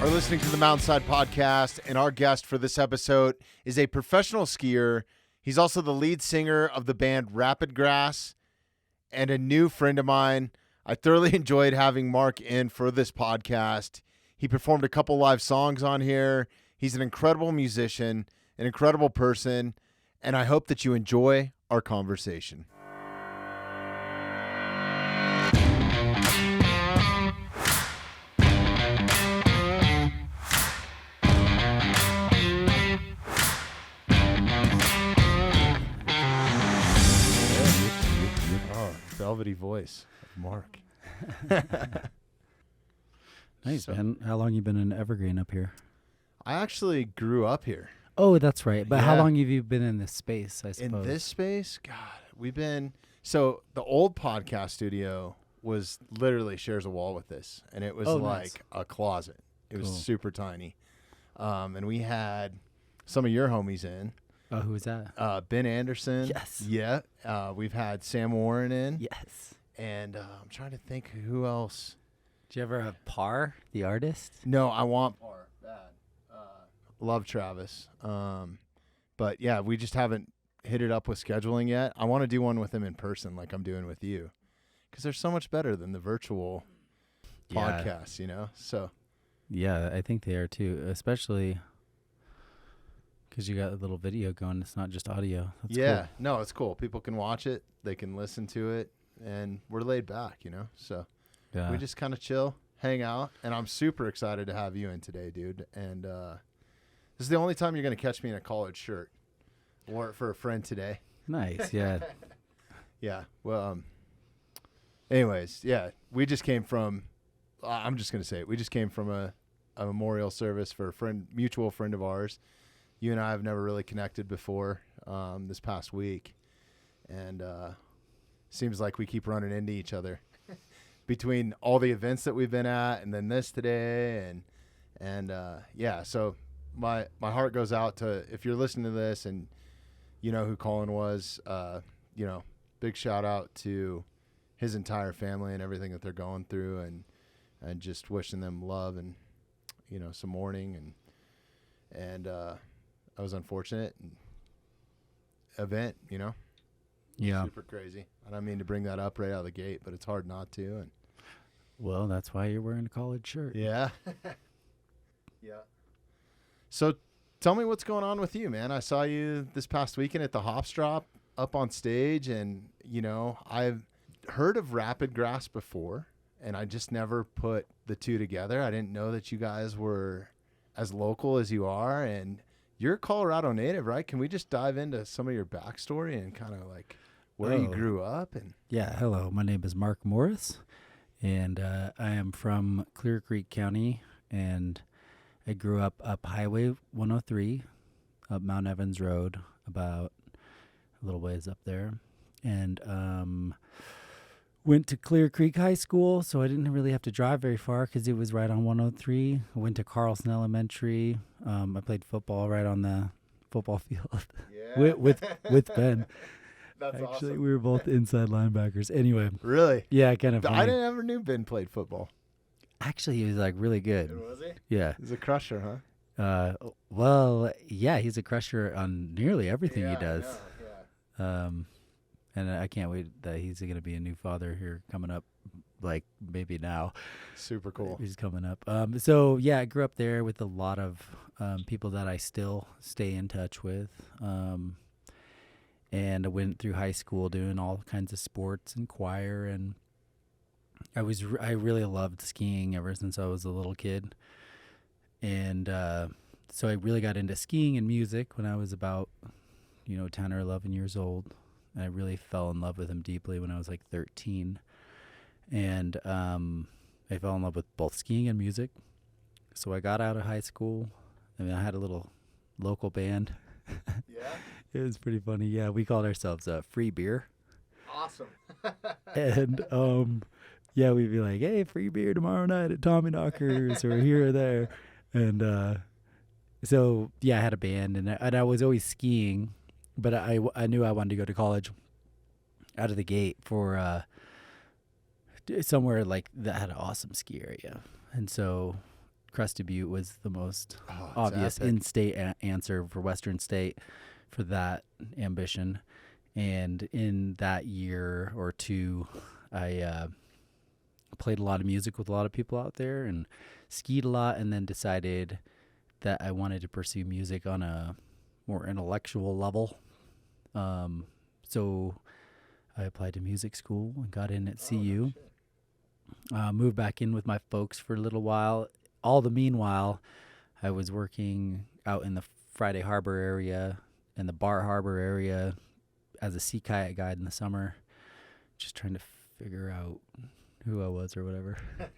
are listening to the Mountainside Podcast, and our guest for this episode is a professional skier. He's also the lead singer of the band Rapidgrass and a new friend of mine. I thoroughly enjoyed having Mark in for this podcast. He performed a couple live songs on here. He's an incredible musician, an incredible person, and I hope that you enjoy our conversation. Velvety voice of Mark. Nice, man. How long you been in Evergreen up here? I actually grew up here. Oh, that's right. But how Yeah. long have you been in this space, I suppose? In this space, God, we've been... So the old podcast studio was literally shares a wall with this, and it was nice. a closet. It was Cool. super tiny. And we had some of your homies in. Oh, who was that? Ben Anderson. Yes. Yeah. We've had Sam Warren in. Yes. And I'm trying to think who else. Did you ever have Parr, the artist? No, I want Parr. Bad. Love Travis. But yeah, we just haven't hit it up with scheduling yet. I want to do one with him in person like I'm doing with you. Because they're so much better than the virtual podcasts, you know? So. Yeah, I think they are too, especially because you got a little video going. It's not just audio. That's yeah. No, it's cool. People can watch it. They can listen to it. And we're laid back, you know? So cool. we just kind of chill, hang out. And I'm super excited to have you in today, dude. And this is the only time you're going to catch me in a collared shirt. Wore it for a friend today. Nice, yeah. Yeah. Well, anyways, yeah. We just came from, I'm just going to say it. We just came from a memorial service for a mutual friend of ours. You and I have never really connected before this past week. And seems like we keep running into each other between all the events that we've been at and then this today. And yeah, so my heart goes out to, if you're listening to this and you know who Colin was, you know, big shout out to his entire family and everything that they're going through, and just wishing them love and, you know, some mourning and I was unfortunate event, you know. Yeah. Super crazy. I don't mean to bring that up right out of the gate, but it's hard not to. And Well, that's why you're wearing a collared shirt. yeah. Yeah. So tell me what's going on with you, man. I saw you this past weekend at the Hops Drop up on stage, and, you know, I've heard of Rapidgrass before, and I just never put the two together. I didn't know that you guys were as local as you are, and you're a Colorado native, right? Can we just dive into some of your backstory and kind of like where you grew up? And Yeah, hello. My name is Mark Morris, and I am from Clear Creek County, and I grew up Highway 103, up Mount Evans Road, about a little ways up there, and went to Clear Creek High School, so I didn't really have to drive very far because it was right on 103. I went to Carlson Elementary. I played football right on the football field with Ben. That's Actually, awesome. we were both inside linebackers. Anyway, Really? yeah, kind of funny. I didn't ever knew Ben played football. Actually, he was like really good. Was he? Yeah. He's a crusher, huh? Well, yeah, he's a crusher on nearly everything he does. Yeah. And I can't wait that he's going to be a new father here coming up, like maybe now. Super cool. He's coming up. So yeah, I grew up there with a lot of people that I still stay in touch with. And I went through high school doing all kinds of sports and choir, and I really loved skiing ever since I was a little kid. And so I really got into skiing and music when I was about, 10 or 11 years old. And I really fell in love with him deeply when I was like 13. And I fell in love with both skiing and music. So I got out of high school. I mean, I had a little local band. Yeah. It was pretty funny. Yeah, we called ourselves Free Beer. Awesome. And yeah, we'd be like, hey, free beer tomorrow night at Tommy Knockers or here or there. And so, yeah, I had a band, and I was always skiing, but I knew I wanted to go to college out of the gate for somewhere like that had an awesome ski area. And so Crested Butte was the most Oh, it's obvious epic. in-state answer for Western State for that ambition. And in that year or two, I played a lot of music with a lot of people out there and skied a lot, and then decided that I wanted to pursue music on a more intellectual level. So I applied to music school and got in at CU. Moved back in with my folks for a little while. All the meanwhile, I was working out in the Friday Harbor area and the Bar Harbor area as a sea kayak guide in the summer, just trying to figure out who I was or whatever,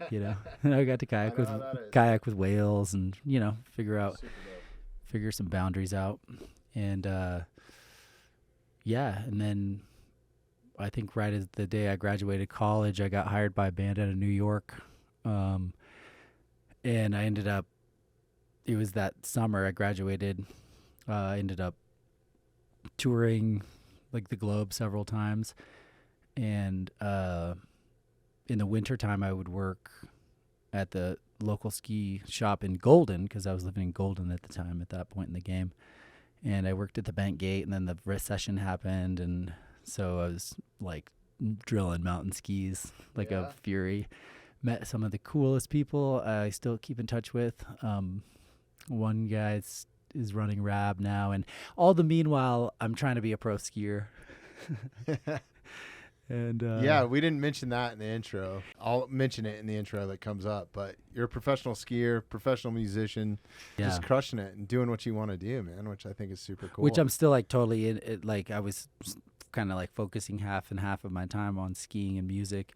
you know. And I got to kayak with whales and, you know, figure some boundaries out. And and then I think right as the day I graduated college, I got hired by a band out of New York. And I ended up, it was that summer I graduated, I ended up touring like the globe several times. And in the wintertime, I would work at the local ski shop in Golden, because I was living in Golden at the time, at that point in the game. And I worked at the bank gate, and then the recession happened, and so I was like drilling mountain skis like a fury. Met some of the coolest people I still keep in touch with. One guy is running Rab now, and all the meanwhile, I'm trying to be a pro skier. And we didn't mention that in the intro. I'll mention it in the intro that comes up. But you're a professional skier, professional musician, just crushing it and doing what you want to do, man, which I think is super cool. Which I'm still like totally in it. Like I was kind of like focusing half and half of my time on skiing and music,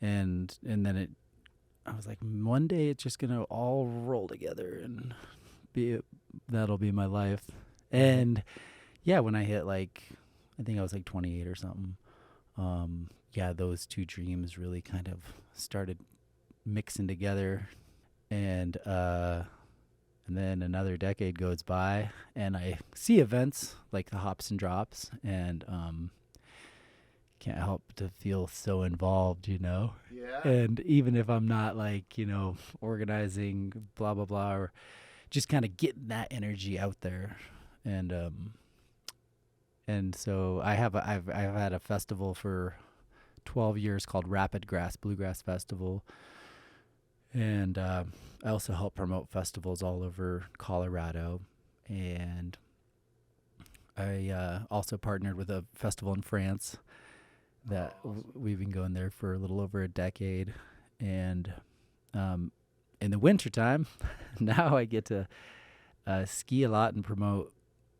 and then I was like, one day it's just gonna all roll together and that'll be my life. And when I hit like, I think I was like 28 or something. Those two dreams really kind of started mixing together, and then another decade goes by, and I see events like the Hops and Drops, and can't help to feel so involved, you know. Yeah. And even if I'm not like, you know, organizing blah blah blah, or just kind of getting that energy out there, and so I've had a festival for 12 years called Rapidgrass Bluegrass Festival, and I also help promote festivals all over Colorado, and I also partnered with a festival in France that we've been going there for a little over a decade, and in the wintertime, now I get to ski a lot and promote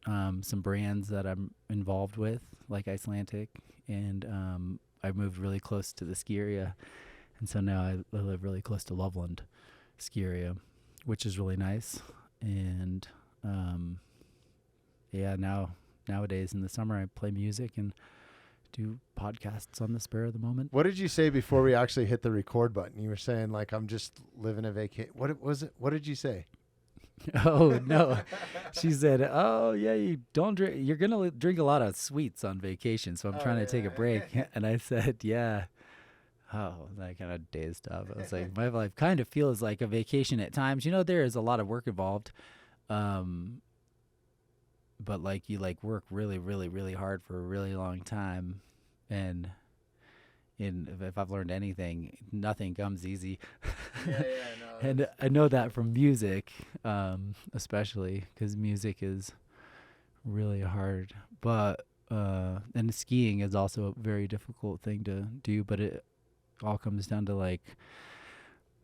some brands that I'm involved with, like Icelandic, and I moved really close to the ski area, and so now I live really close to Loveland Ski Area, which is really nice. And nowadays in the summer I play music and do podcasts on the spur of the moment. What did you say before we actually hit the record button? You were saying like, I'm just living a vacation. What was it? What did you say? Oh no, she said, "Oh yeah, you don't drink. You're gonna drink a lot of sweets on vacation, so I'm trying to take a break." And I said, "Yeah." Oh, that kind of dazed up. I was like, my life kind of feels like a vacation at times. You know, there is a lot of work involved, but like you like work really, really, really hard for a really long time, and if I've learned anything, nothing comes easy. And I know that from music, especially because music is really hard. But and skiing is also a very difficult thing to do. But it all comes down to like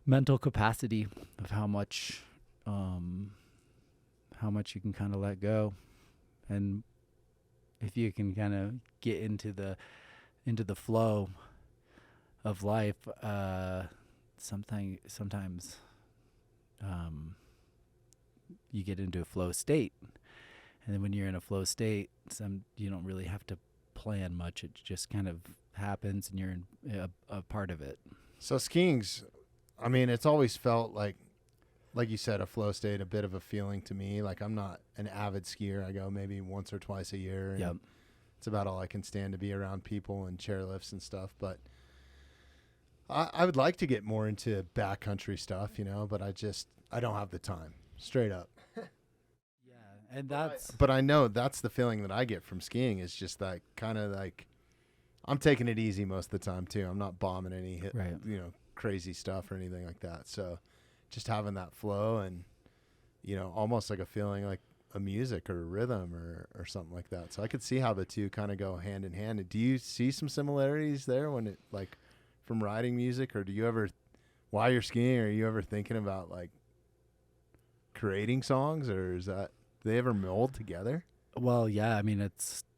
mental capacity of how much you can kind of let go, and if you can kind of get into the flow of life, sometimes you get into a flow state, and then when you're in a flow state, you don't really have to plan much. It just kind of happens, and you're in a part of it. So skiing's, I mean, it's always felt like you said, a flow state, a bit of a feeling to me. Like, I'm not an avid skier. I go maybe once or twice a year, and it's about all I can stand to be around people and chairlifts and stuff. But I would like to get more into backcountry stuff, you know, but I don't have the time, straight up. Yeah, and that's But I know that's the feeling that I get from skiing is just that kind of like I'm taking it easy most of the time too. I'm not bombing any hit, right. crazy stuff or anything like that. So just having that flow and almost like a feeling like a music or a rhythm or something like that. So I could see how the two kind of go hand in hand. Do you see some similarities there when it like from riding music, or do you ever, while you're skiing, are you ever thinking about like creating songs, or do they ever mold together? Well, yeah, I mean,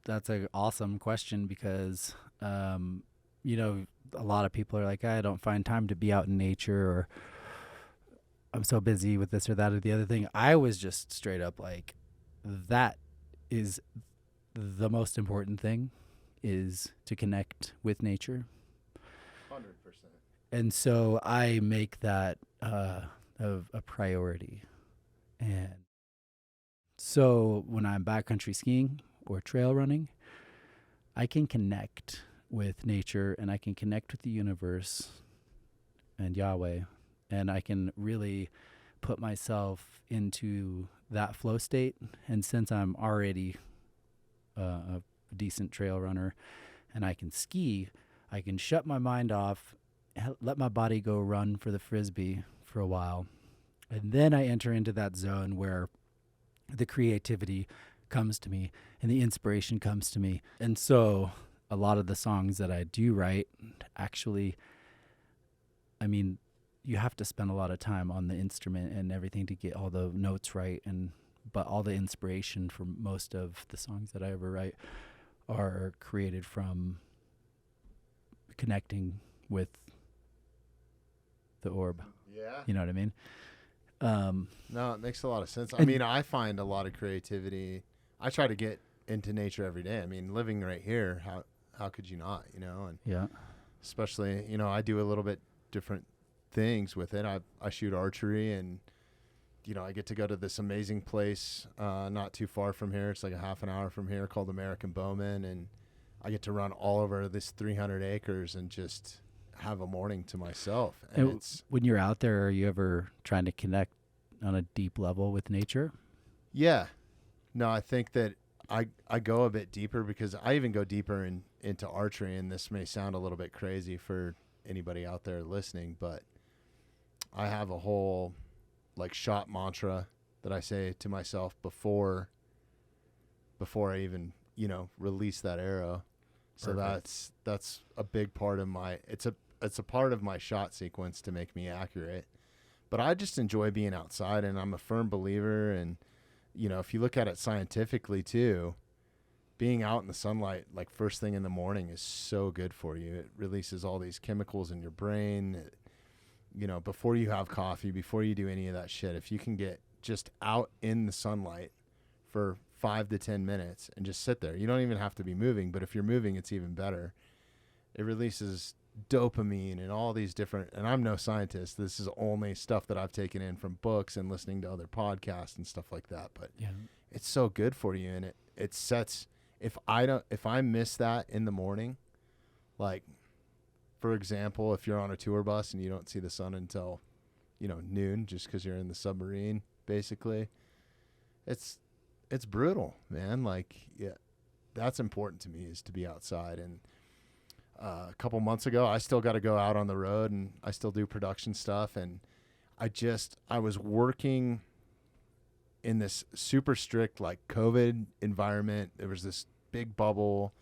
that's an awesome question because, a lot of people are like, I don't find time to be out in nature, or I'm so busy with this or that or the other thing. I was just straight up like, that is the most important thing, is to connect with nature. 100%. And so I make that a priority. And so when I'm backcountry skiing or trail running, I can connect with nature and I can connect with the universe and Yahweh, and I can really put myself into that flow state. And since I'm already a decent trail runner and I can ski, I can shut my mind off, let my body go run for the Frisbee for a while. And then I enter into that zone where the creativity comes to me and the inspiration comes to me. And so a lot of the songs that I do write, actually, I mean, you have to spend a lot of time on the instrument and everything to get all the notes right. But all the inspiration for most of the songs that I ever write are created from connecting with the orb. Yeah. You know what I mean? No, it makes a lot of sense. I mean, I find a lot of creativity. I try to get into nature every day. I mean, living right here, how could you not, And Yeah. especially, I do a little bit different things with it. I shoot archery, and I get to go to this amazing place not too far from here. It's like a half an hour from here, called American Bowman, and I get to run all over this 300 acres and just have a morning to myself. And when you're out there, are you ever trying to connect on a deep level with nature? Yeah. No, I think that I go a bit deeper, because I even go deeper into archery, and this may sound a little bit crazy for anybody out there listening, but I have a whole like shot mantra that I say to myself before I even, release that arrow. So Perfect. that's a big part of it's a part of my shot sequence to make me accurate. But I just enjoy being outside, and I'm a firm believer. And, if you look at it scientifically too, being out in the sunlight, like first thing in the morning, is so good for you. It releases all these chemicals in your brain. Before you have coffee, before you do any of that shit, if you can get just out in the sunlight for 5 to 10 minutes and just sit there, you don't even have to be moving, but if you're moving, it's even better. It releases dopamine and all these different, and I'm no scientist. This is only stuff that I've taken in from books and listening to other podcasts and stuff like that. But Yeah. it's so good for you. And it sets, if I miss that in the morning, like, for example, if you're on a tour bus and you don't see the sun until, noon, just because you're in the submarine, basically, it's brutal, man. Like, yeah, that's important to me, is to be outside. And a couple months ago, I still got to go out on the road, and I still do production stuff. And I was working in this super strict, like, COVID environment. There was this big bubble,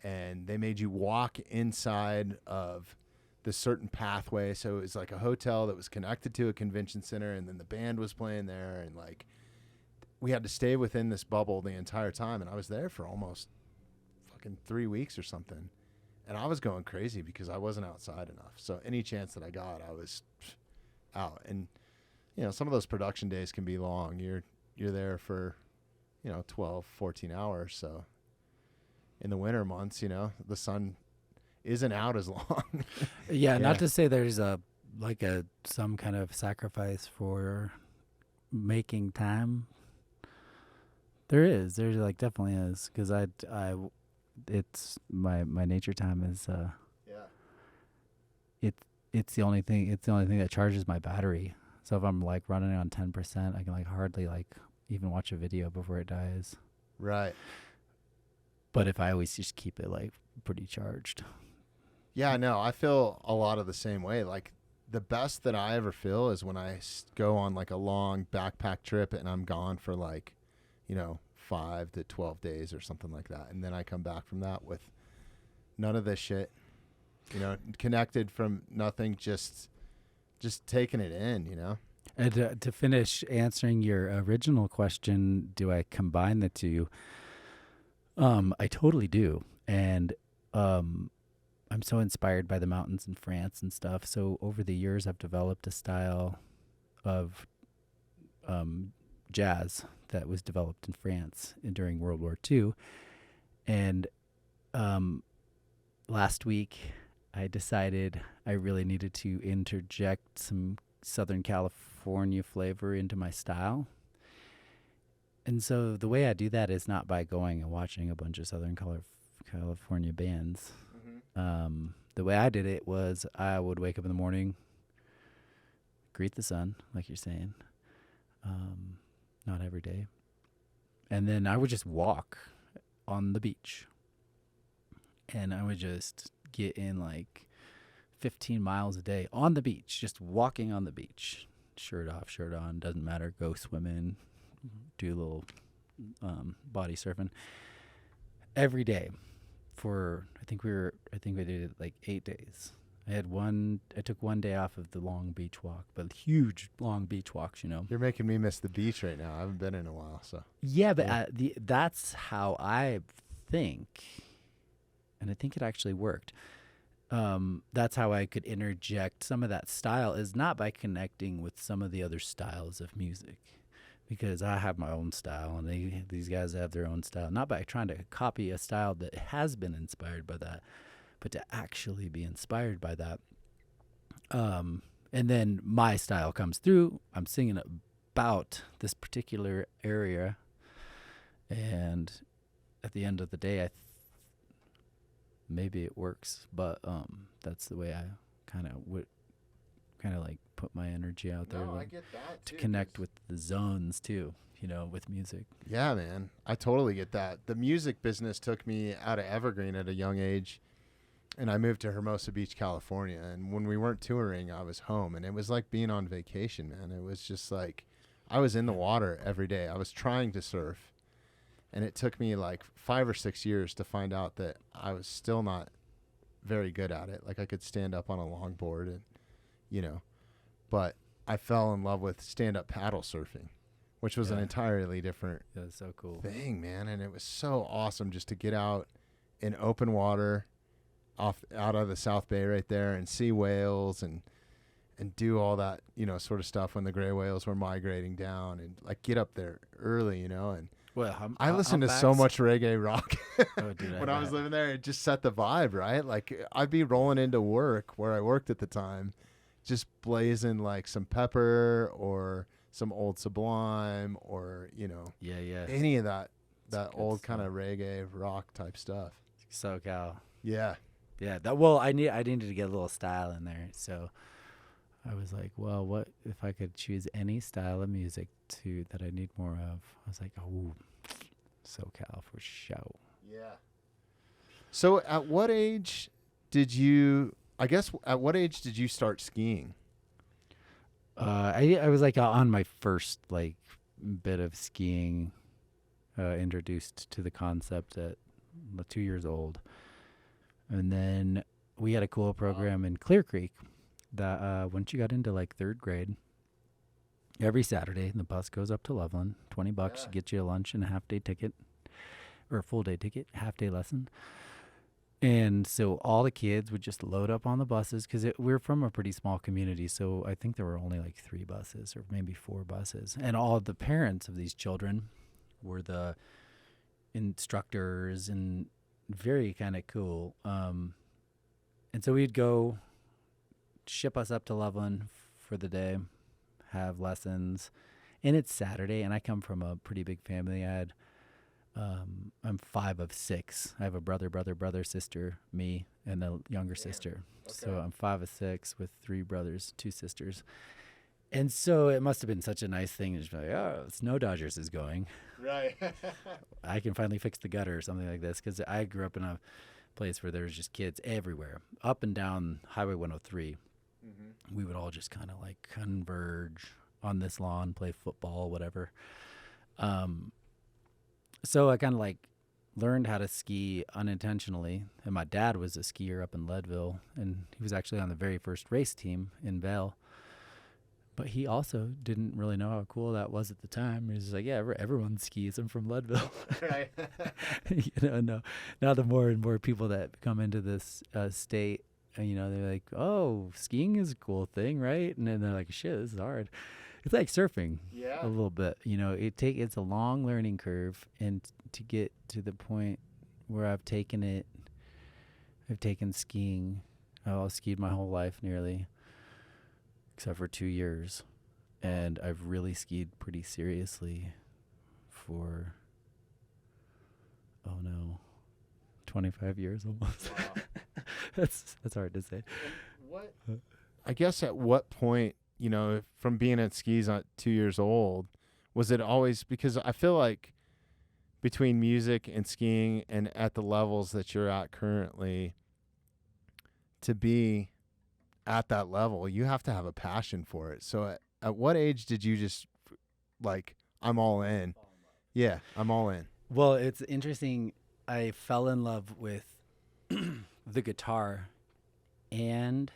and they made you walk inside of this certain pathway. So it was like a hotel that was connected to a convention center, and then the band was playing there, and like we had to stay within this bubble the entire time. And I was there for almost fucking 3 weeks or something, and I was going crazy because I wasn't outside enough. So any chance that I got, I was out. And some of those production days can be long. You're there for 12, 14 hours. So in the winter months, the sun isn't out as long. Yeah, not to say there's some kind of sacrifice for making time. There's definitely is, because it's my nature time is it's the only thing that charges my battery. So if I'm like running on 10%, I can like hardly like even watch a video before it dies. Right. But if I always just keep it like pretty charged. Yeah, no, I feel a lot of the same way. Like the best that I ever feel is when I go on like a long backpack trip and I'm gone for like, 5 to 12 days or something like that. And then I come back from that with none of this shit, connected from nothing, just taking it in. And to finish answering your original question, do I combine the two? I totally do. And I'm so inspired by the mountains in France and stuff. So over the years, I've developed a style of jazz that was developed in France during World War II. And last week, I decided I really needed to interject some Southern California flavor into my style. And so the way I do that is not by going and watching a bunch of Southern California bands. Mm-hmm. The way I did it was I would wake up in the morning, greet the sun, like you're saying, not every day. And then I would just walk on the beach. And I would just get in like 15 miles a day on the beach, just walking on the beach, shirt off, shirt on, doesn't matter, go swimming, do a little body surfing every day for I think we did it like 8 days. I took 1 day off of the long beach walk, but huge long beach walks, You're making me miss the beach right now. I haven't been in a while, so. Yeah, but that's how I think, and I think it actually worked. That's how I could interject some of that style, is not by connecting with some of the other styles of music, because I have my own style and these guys have their own style, not by trying to copy a style that has been inspired by that, but to actually be inspired by that. And then my style comes through. I'm singing about this particular area, and at the end of the day, maybe it works, but that's the way I kind of like put my energy out there. I get that to too, connect with the zones too, with music. Yeah, man, I totally get that. The music business took me out of Evergreen at a young age, and I moved to Hermosa Beach, California. And when we weren't touring, I was home, and it was like being on vacation, man. It was just like I was in the water every day. I was trying to surf. And it took me like 5 or 6 years to find out that I was still not very good at it. Like I could stand up on a longboard and, but I fell in love with stand-up paddle surfing, which was an entirely different That's so cool thing, man. And it was so awesome just to get out in open water out of the South Bay right there and see whales and do all that, sort of stuff when the gray whales were migrating down, and like get up there early, and I listened to so much reggae rock when I was living there. It just set the vibe, right? Like I'd be rolling into work where I worked at the time, just blazing like some Pepper or some old Sublime or, any of that old kind of reggae rock type stuff. SoCal. Yeah. Yeah. I needed to get a little style in there. So I was like, well, what if I could choose any style of music that I need more of? I was like, oh, SoCal for show. Yeah. So at what age did you start skiing? I was like on my first like bit of skiing, introduced to the concept at 2 years old. And then we had a cool program in Clear Creek that once you got into like 3rd grade, every Saturday the bus goes up to Loveland, $20 to get you a lunch and a half-day ticket, or a full-day ticket, half-day lesson. And so all the kids would just load up on the buses, because we're from a pretty small community, so I think there were only like 3 buses or maybe 4 buses. And all the parents of these children were the instructors, and very kind of cool. And so we'd go, ship us up to Loveland for the day, have lessons. And it's Saturday, and I come from a pretty big family. I'm 5 of 6. I have a brother, sister, me, and a younger sister. Okay. So I'm 5 of 6 with 3 brothers, 2 sisters. And so it must have been such a nice thing to just be like, oh, Snow Dodgers is going. Right. I can finally fix the gutter or something like this. Because I grew up in a place where there was just kids everywhere. Up and down Highway 103. We would all just kind of like converge on this lawn, play football, whatever. So I kind of like learned how to ski unintentionally. And my dad was a skier up in Leadville. And he was actually on the very first race team in Vail. But he also didn't really know how cool that was at the time. He was just like, yeah, everyone skis. I'm from Leadville. Right. No. Now the more and more people that come into this state, they're like, oh, skiing is a cool thing, right? And then they're like, shit, this is hard. It's like surfing a little bit. It's a long learning curve. And to get to the point where I've taken skiing. I've skied my whole life nearly. Except for 2 years. And I've really skied pretty seriously for, 25 years almost. Wow. That's hard to say. I guess at what point, from being at skis at 2 years old, was it always, because I feel like between music and skiing and at the levels that you're at currently, to be at that level, you have to have a passion for it. So at what age did you just like, I'm all in? Yeah, I'm all in. Well, it's interesting. I fell in love with the guitar and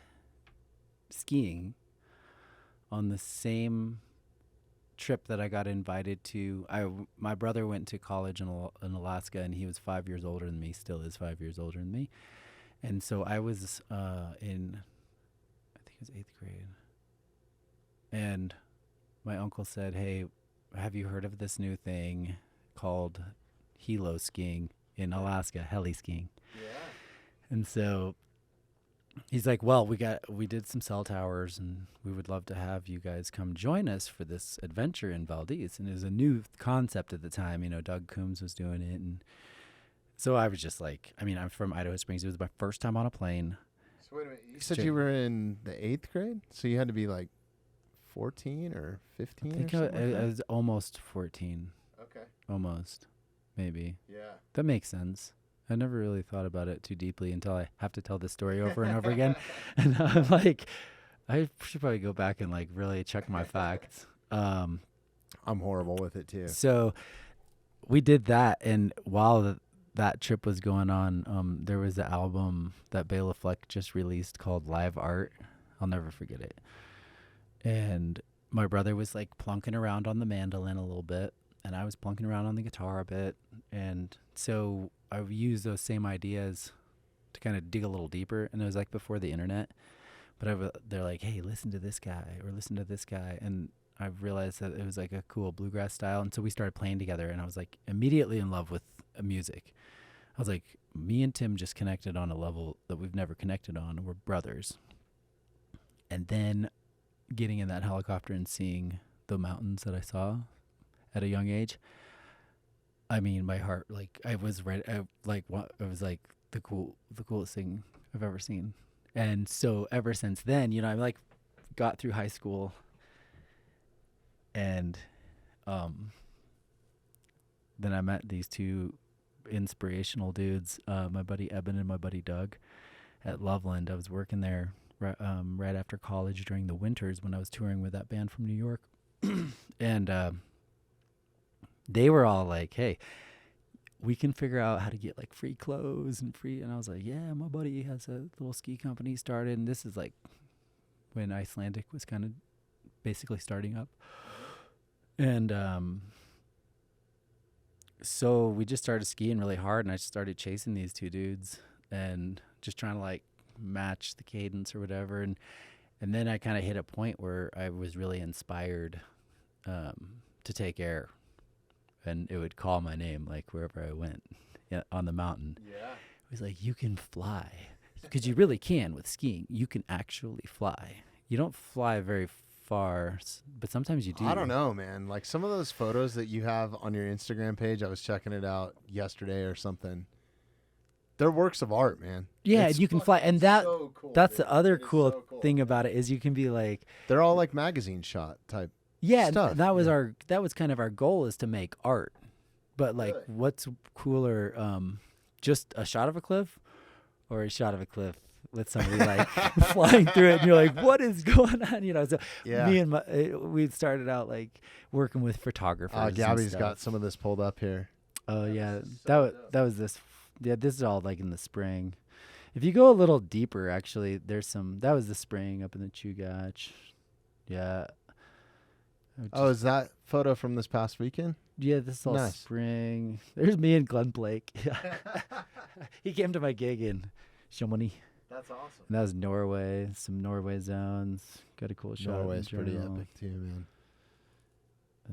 skiing on the same trip that I got invited to. My brother went to college in Alaska, and he was 5 years older than me, still is 5 years older than me. And so I was in, I think it was 8th grade. And my uncle said, hey, have you heard of this new thing called helo skiing in Alaska, heli skiing? Yeah. And so he's like, well, we did some cell towers, and we would love to have you guys come join us for this adventure in Valdez. And it was a new concept at the time. Doug Coombs was doing it. And so I was just like, I'm from Idaho Springs. It was my first time on a plane. So wait a minute. You said you were in the 8th grade? So you had to be like 14 or 15? I think I was almost 14. Okay. Almost. Maybe. Yeah. That makes sense. I never really thought about it too deeply until I have to tell this story over and over again. And I'm like, I should probably go back and like really check my facts. I'm horrible with it too. So we did that. And while that trip was going on, there was an album that Bela Fleck just released called Live Art. I'll never forget it. And my brother was like plunking around on the mandolin a little bit, and I was plunking around on the guitar a bit. And so I used those same ideas to kind of dig a little deeper. And it was like before the internet, but they're like, hey, listen to this guy or listen to this guy. And I realized that it was like a cool bluegrass style. And so we started playing together, and I was like immediately in love with music. I was like, me and Tim just connected on a level that we've never connected on. We're brothers. And then getting in that helicopter and seeing the mountains that I saw at a young age, my heart, like, I was ready. It was like the coolest thing I've ever seen. And so ever since then, I like got through high school, and then I met these two inspirational dudes, my buddy Eben and my buddy Doug at Loveland. I was working there right after college during the winters when I was touring with that band from New York. And they were all like, hey, we can figure out how to get like free clothes and free. And I was like, yeah, my buddy has a little ski company started. And this is like when Icelandic was kind of basically starting up. And so we just started skiing really hard, and I just started chasing these two dudes and just trying to like match the cadence or whatever. And then I kind of hit a point where I was really inspired to take air, and it would call my name like wherever I went on the mountain. Yeah. It was like, you can fly, because you really can with skiing. You can actually fly. You don't fly very far, but sometimes you do. I don't know, man. Like some of those photos that you have on your Instagram page, I was checking it out yesterday or something. they're works of art, man. Yeah, It's and you can fly, and that's cool, the dude. other It is cool so cool. thing about it is you can be like, They're all like magazine shot type. yeah, Stuff, that was yeah. that was kind of our goal, is to make art. But like, Really? what's cooler, just a shot of a cliff, or a shot of a cliff with somebody like flying through it, and you're like, what is going on? You know, so Yeah. me and we started out like working with photographers. and Gabby's stuff. got some of this pulled up here. Oh yeah, so that was this. Yeah, this is all like in the spring. If you go a little deeper, actually, there's some. That was the spring up in the Chugach. Yeah. Oh, is that photo from this past weekend? Yeah, this is all Nice. spring. There's me and Glenn Blake. He came to my gig in Chamonix. That's awesome. And that was Norway. Some Norway zones. Got a cool shot. Norway's in pretty general. epic too, man.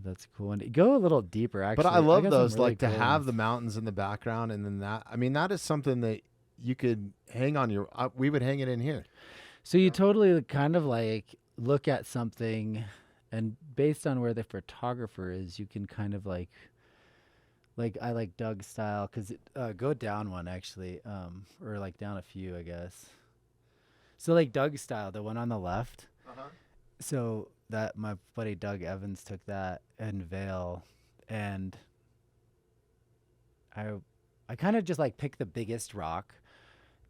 That's cool. And go a little deeper, actually. But I love got some those, really like to cool have ones. the mountains in the background, and then that. I mean, that is something that you could hang on your. We would hang it in here. So you totally kind of like look at something, and based on where the photographer is, you can kind of like I like Doug's style, because go down one actually, or like down a few, I guess. So like Doug's style, the one on the left. So that my buddy Doug Evans took that in Vail, and I kind of just like pick the biggest rock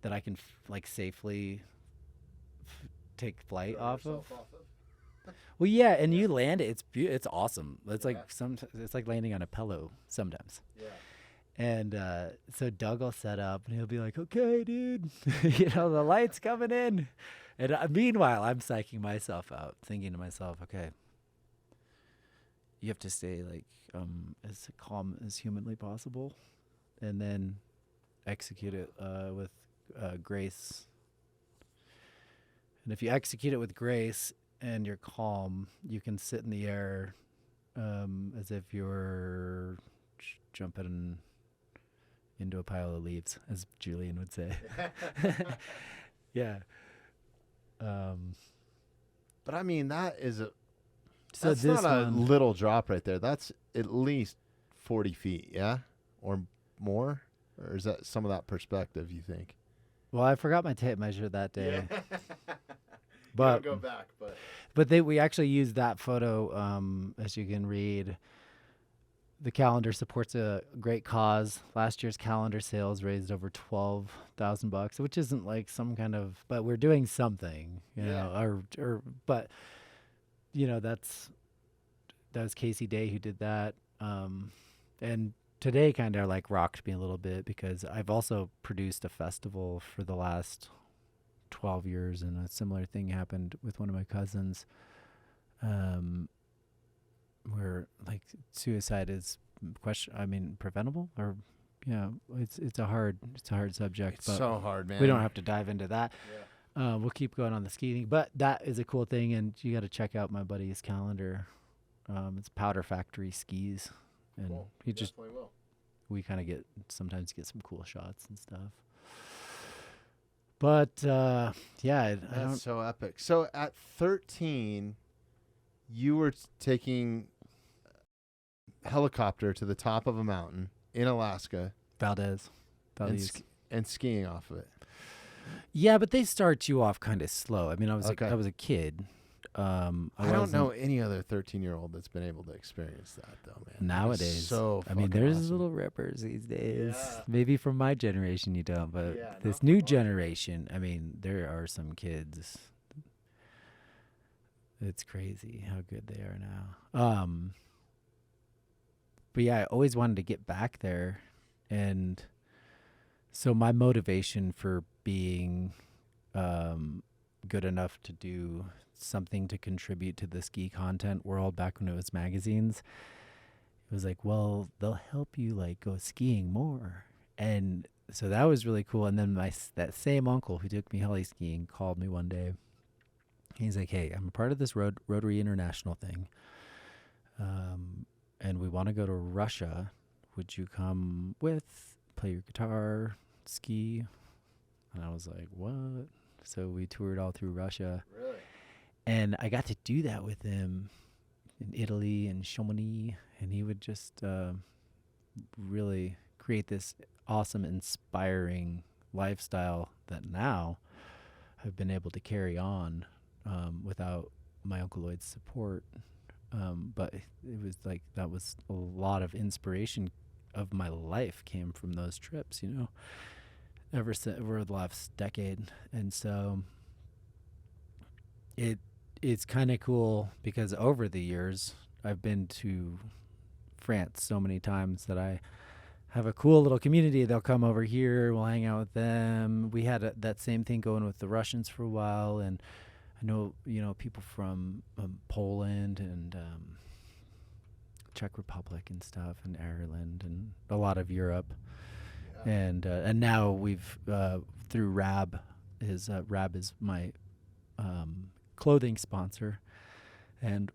that I can like safely take flight off of. Well, yeah, and you land it. It's awesome. It's like it's like landing on a pillow sometimes. Yeah. And so Doug will set up, and he'll be like, "Okay, dude, you know the light's coming in." And meanwhile, I'm psyching myself out, thinking to myself, "Okay, you have to stay like as calm as humanly possible, and then execute it with grace. And if you execute it with grace and you're calm, you can sit in the air as if you're jumping into a pile of leaves, as Julian would say." Yeah. But I mean, that is a. So That's this not a one, little drop right there. That's at least 40 feet, yeah, or more, or is that some of that perspective? You think? well, I forgot my tape measure that day, But but go back, but we actually used that photo. As you can read, the calendar supports a great cause. Last year's calendar sales raised over $12,000, which isn't like some kind of, but we're doing something, you know, but you know, that was Casey Day who did that. And today kind of like rocked me a little bit, because I've also produced a festival for the last 12 years, and a similar thing happened with one of my cousins, where like suicide is preventable, or it's a hard subject. it's but so hard, man. we don't have to dive into that. We'll keep going on the skiing, but that is a cool thing, and you got to check out my buddy's calendar. It's Powder Factory Skis, and Cool. he just Definitely will. we kind of sometimes get some cool shots and stuff. But yeah, I That's don't. so epic. So at 13, you were taking helicopter to the top of a mountain in Alaska Valdez. and skiing off of it. Yeah, but they start you off kind of slow. I mean, I was Okay. I was a kid. I don't know any other 13-year-old that's been able to experience that, though, man. Nowadays. So I mean, fucking there's awesome. little rippers these days. Yeah. Maybe from my generation you don't, but Yeah, this not new from our generation, I mean, there are some kids. It's crazy how good they are now. But yeah, I always wanted to get back there, and so my motivation for being good enough to do something to contribute to the ski content world back when it was magazines, it was like, well, they'll help you like go skiing more. And so that was really cool. And then that same uncle who took me heli skiing called me one day. He's like, "Hey, I'm a part of this Rotary International thing, and we want to go to Russia. Would you come with, play your guitar, ski?" And I was like, "What?" So we toured all through Russia. Really? And I got to do that with him in Italy and Chamonix, and he would just really create this awesome, inspiring lifestyle that now I've been able to carry on without my Uncle Lloyd's support. But it was like that was a lot of inspiration of my life came from those trips, you know, ever since over the last decade. And so it's kind of cool because over the years I've been to France so many times that I have a cool little community. They'll come over here, we'll hang out with them. We had that same thing going with the Russians for a while, and I know, you know, people from Poland and Czech Republic and stuff, and Ireland, and a lot of Europe. Yeah. And now we've through Rab is my clothing sponsor, and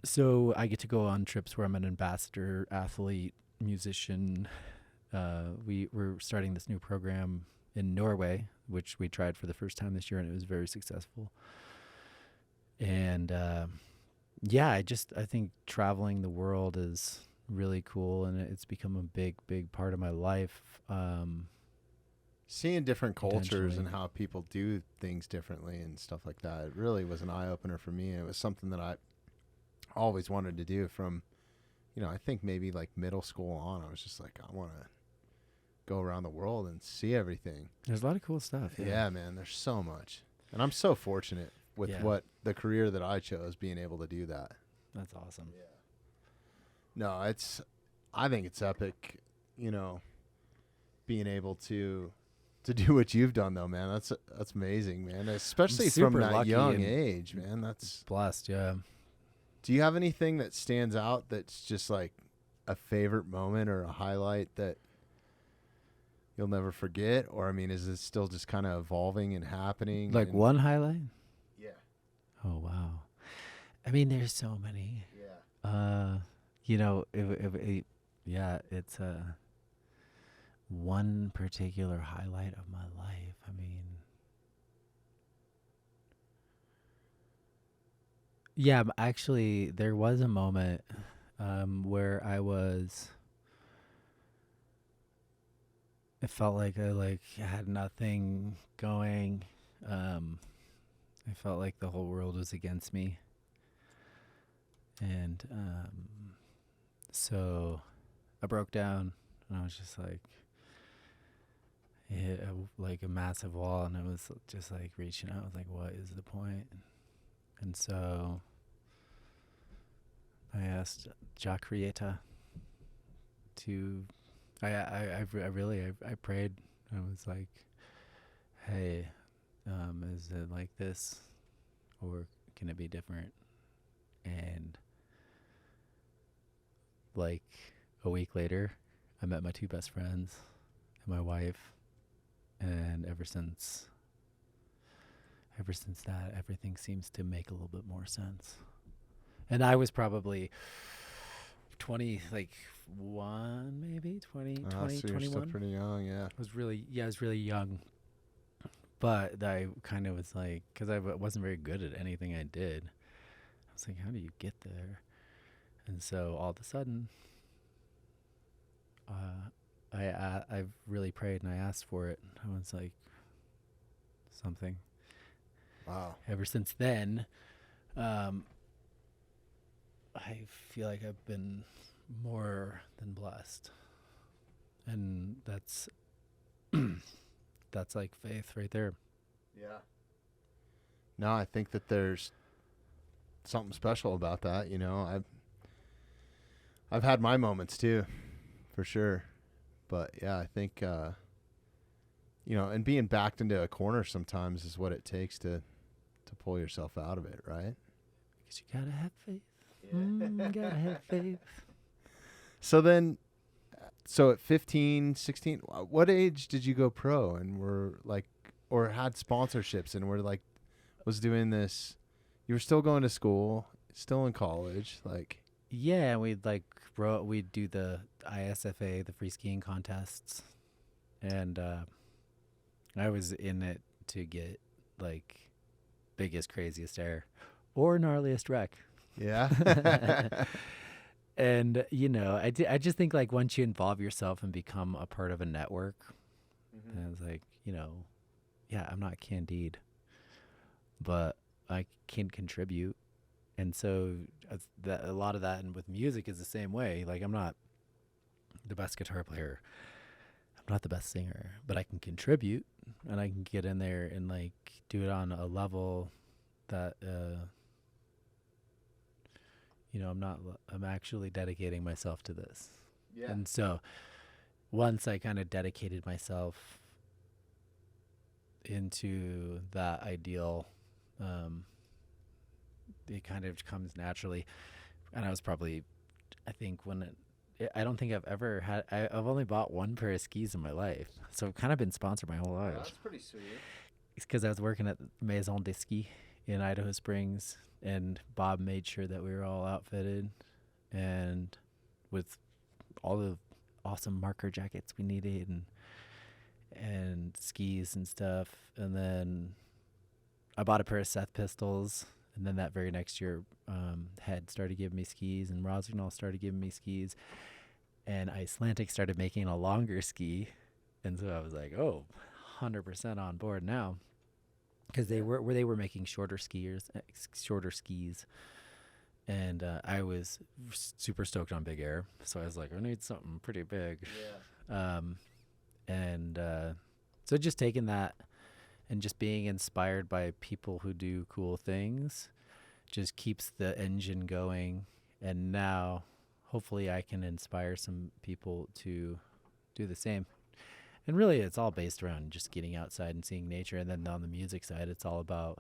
so I get to go on trips where I'm an ambassador, athlete, musician. We're starting this new program in Norway, which we tried for the first time this year, and it was very successful. And I think traveling the world is really cool, and it's become a big part of my life. Seeing different cultures and how people do things differently and stuff like that, it really was an eye-opener for me, and it was something that I always wanted to do from, you know, I think maybe like middle school on. I was just like, I want to go around the world and see everything. There's a lot of cool stuff. Yeah, man, there's so much. And I'm so fortunate with what the career that I chose, being able to do that. That's awesome. Yeah. No, I think it's epic, you know, being able to do what you've done though, man. That's amazing, man. Especially from that young age, man. That's blessed, yeah. Do you have anything that stands out that's just like a favorite moment or a highlight that you'll never forget? Or, I mean, is it still just kind of evolving and happening? Like one highlight? Yeah. Oh, wow. I mean, there's so many. Yeah. You know, it's one particular highlight of my life. I mean, yeah, actually, there was a moment where it felt like I had nothing going. I felt like the whole world was against me. And so I broke down, and I was just like, hit a massive wall, and I was just like reaching out. I was like, what is the point? And so I asked Jack Rieta to, I prayed. I was like, hey, is it like this, or can it be different? And like a week later, I met my two best friends and my wife, and ever since that, everything seems to make a little bit more sense. And I was probably 21, maybe 20, so 21. You're still pretty young, yeah. I was really young. But I kind of was like, because I wasn't very good at anything I did. I was like, how do you get there? And so all of a sudden, I really prayed and I asked for it. I was like, something. Wow. Ever since then, I feel like I've been more than blessed. And that's like faith right there. Yeah. No, I think that there's something special about that, you know. I've had my moments too, for sure. But yeah, I think you know, and being backed into a corner sometimes is what it takes to pull yourself out of it, right? Because you gotta have faith. Yeah. Gotta have faith. So then, at 15, 16, what age did you go pro and were like, or had sponsorships and were like, was doing this? You were still going to school, still in college, like. Yeah, we'd do the ISFA, the free skiing contests, and I was in it to get like biggest, craziest air or gnarliest wreck. Yeah. And, you know, I just think like once you involve yourself and become a part of a network, And I was like, yeah, I'm not Candide, but I can contribute. And so a lot of that, and with music is the same way. Like, I'm not the best guitar player. I'm not the best singer, but I can contribute, and I can get in there and like do it on a level that, I'm actually dedicating myself to this. Yeah. And so once I kind of dedicated myself into that ideal, it kind of comes naturally. And I was probably, I think I don't think I've ever had, I've only bought one pair of skis in my life. So I've kind of been sponsored my whole life. That's pretty sweet. It's because I was working at Maison de Ski in Idaho Springs, and Bob made sure that we were all outfitted and with all the awesome marker jackets we needed and skis and stuff. And then I bought a pair of Seth pistols, and then that very next year, Head started giving me skis, and Rossignol started giving me skis, and Icelandic started making a longer ski. And so I was like, 100% on board now, because they were making shorter skis, and I was super stoked on Big Air. So I was like, I need something pretty big. Yeah. So just taking that and just being inspired by people who do cool things just keeps the engine going. And now hopefully I can inspire some people to do the same. And really, it's all based around just getting outside and seeing nature. And then on the music side, it's all about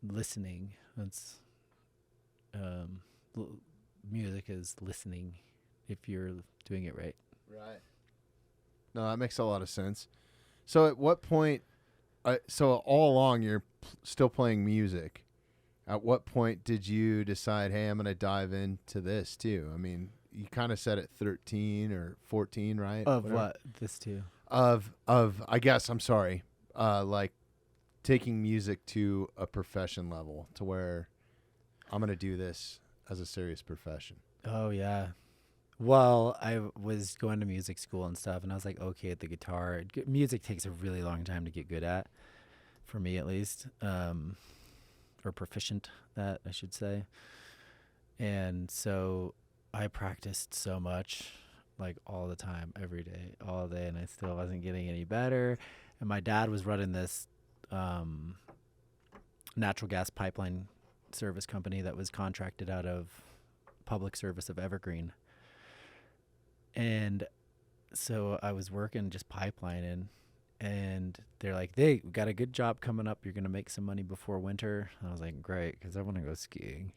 listening. It's music is listening if you're doing it right. Right. No, that makes a lot of sense. So at what point, so all along you're still playing music. At what point did you decide, hey, I'm going to dive into this too? I mean, you kind of said at 13 or 14, right? Of Whatever. what? This too? Of I guess, I'm sorry, like taking music to a profession level to where I'm going to do this as a serious profession. Oh, yeah. Well, I was going to music school and stuff, and I was like, okay, at the guitar. Music takes a really long time to get good at, for me at least, or proficient at, I should say. And so I practiced so much, like all the time, every day, all day, and I still wasn't getting any better. And my dad was running this natural gas pipeline service company that was contracted out of Public Service of Evergreen. And so I was working just pipelining, and they're like, "Hey, we got a good job coming up. You're going to make some money before winter." And I was like, great, because I want to go skiing.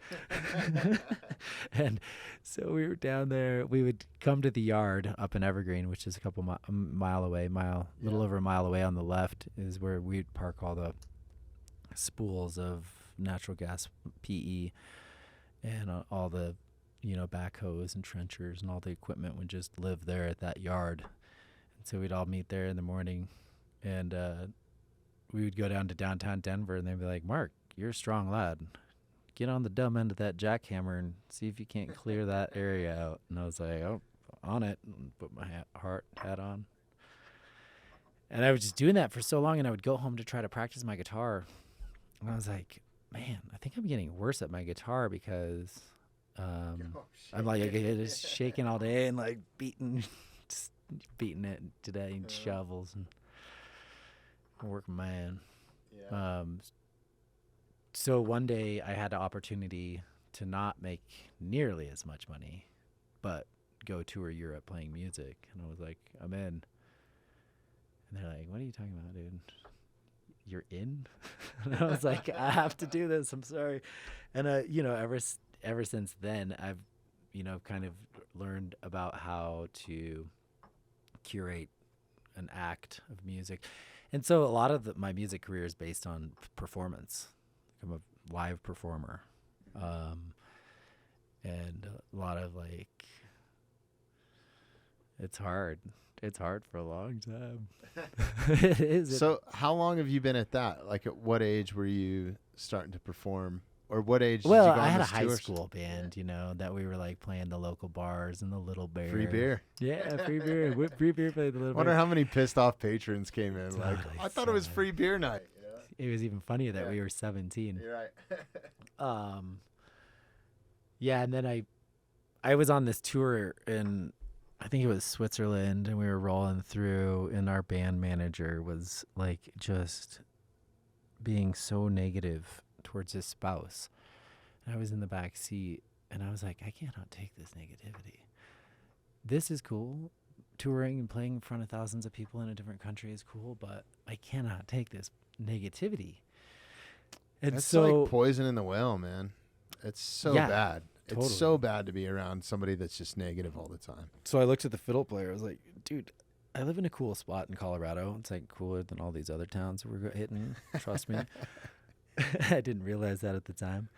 And so we were down there. We would come to the yard up in Evergreen, which is a couple little over a mile away on the left, is where we'd park all the spools of natural gas PE and all the backhoes and trenchers and all the equipment would just live there at that yard. And so we'd all meet there in the morning, and we would go down to downtown Denver, and they'd be like, "Mark, you're a strong lad. Get on the dumb end of that jackhammer and see if you can't clear that area out." And I was like, "Oh, on it," and put my hat on. And I was just doing that for so long, and I would go home to try to practice my guitar. And I was like, man, I think I'm getting worse at my guitar because I'm like just shaking all day and like beating it today and shovels and working man. Yeah. So one day I had the opportunity to not make nearly as much money, but go tour Europe playing music. And I was like, I'm in. And they're like, what are you talking about, dude? You're in? And I was like, I have to do this. I'm sorry. And, ever since then, I've, kind of learned about how to curate an act of music. And so a lot of my music career is based on performance. I'm a live performer. And a lot of it's hard. It's hard for a long time. It is. So how long have you been at that? Like, at what age were you starting to perform or what age Well, did you go I on had a those high tours? school band, that we were like playing the local bars and the Little Bear. Free beer. Yeah, free beer. Free beer played the Little Wonder Bear. how many pissed off patrons came in. Like, Totally I thought it was sad. free beer night. It was even funnier that we were 17. You're right. Yeah, and then I was on this tour in, I think it was Switzerland, and we were rolling through, and our band manager was like just being so negative towards his spouse. And I was in the back seat, and I was like, I cannot take this negativity. This is cool. Touring and playing in front of thousands of people in a different country is cool, but I cannot take this negativity. And It's so like poison in the well, man. It's so Yeah, bad. totally. It's so bad to be around somebody that's just negative all the time. So I looked at the fiddle player. I was like, dude, I live in a cool spot in Colorado. It's like cooler than all these other towns that we're hitting. Trust me. I didn't realize that at the time.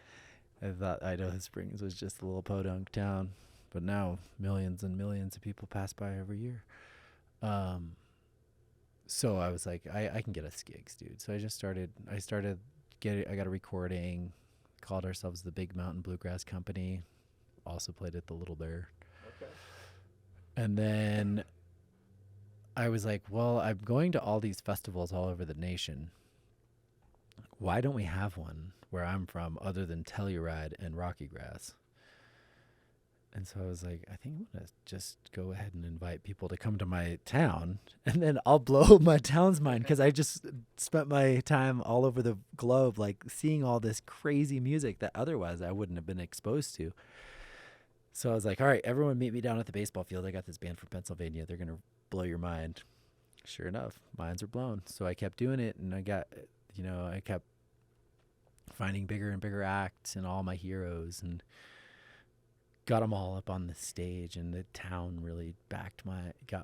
I thought Idaho Springs was just a little podunk town, but now millions and millions of people pass by every year. So I was like, I can get us gigs, dude. So I got a recording, called ourselves the Big Mountain Bluegrass Company, also played at the Little Bear. Okay. And then I was like, well, I'm going to all these festivals all over the nation. Why don't we have one where I'm from other than Telluride and Rocky Grass? And so I was like, I think I'm going to just go ahead and invite people to come to my town, and then I'll blow my town's mind, because I just spent my time all over the globe, like seeing all this crazy music that otherwise I wouldn't have been exposed to. So I was like, all right, everyone meet me down at the baseball field. I got this band from Pennsylvania. They're going to blow your mind. Sure enough, minds were blown. So I kept doing it, and I kept finding bigger and bigger acts and all my heroes, and got them all up on the stage, and the town really got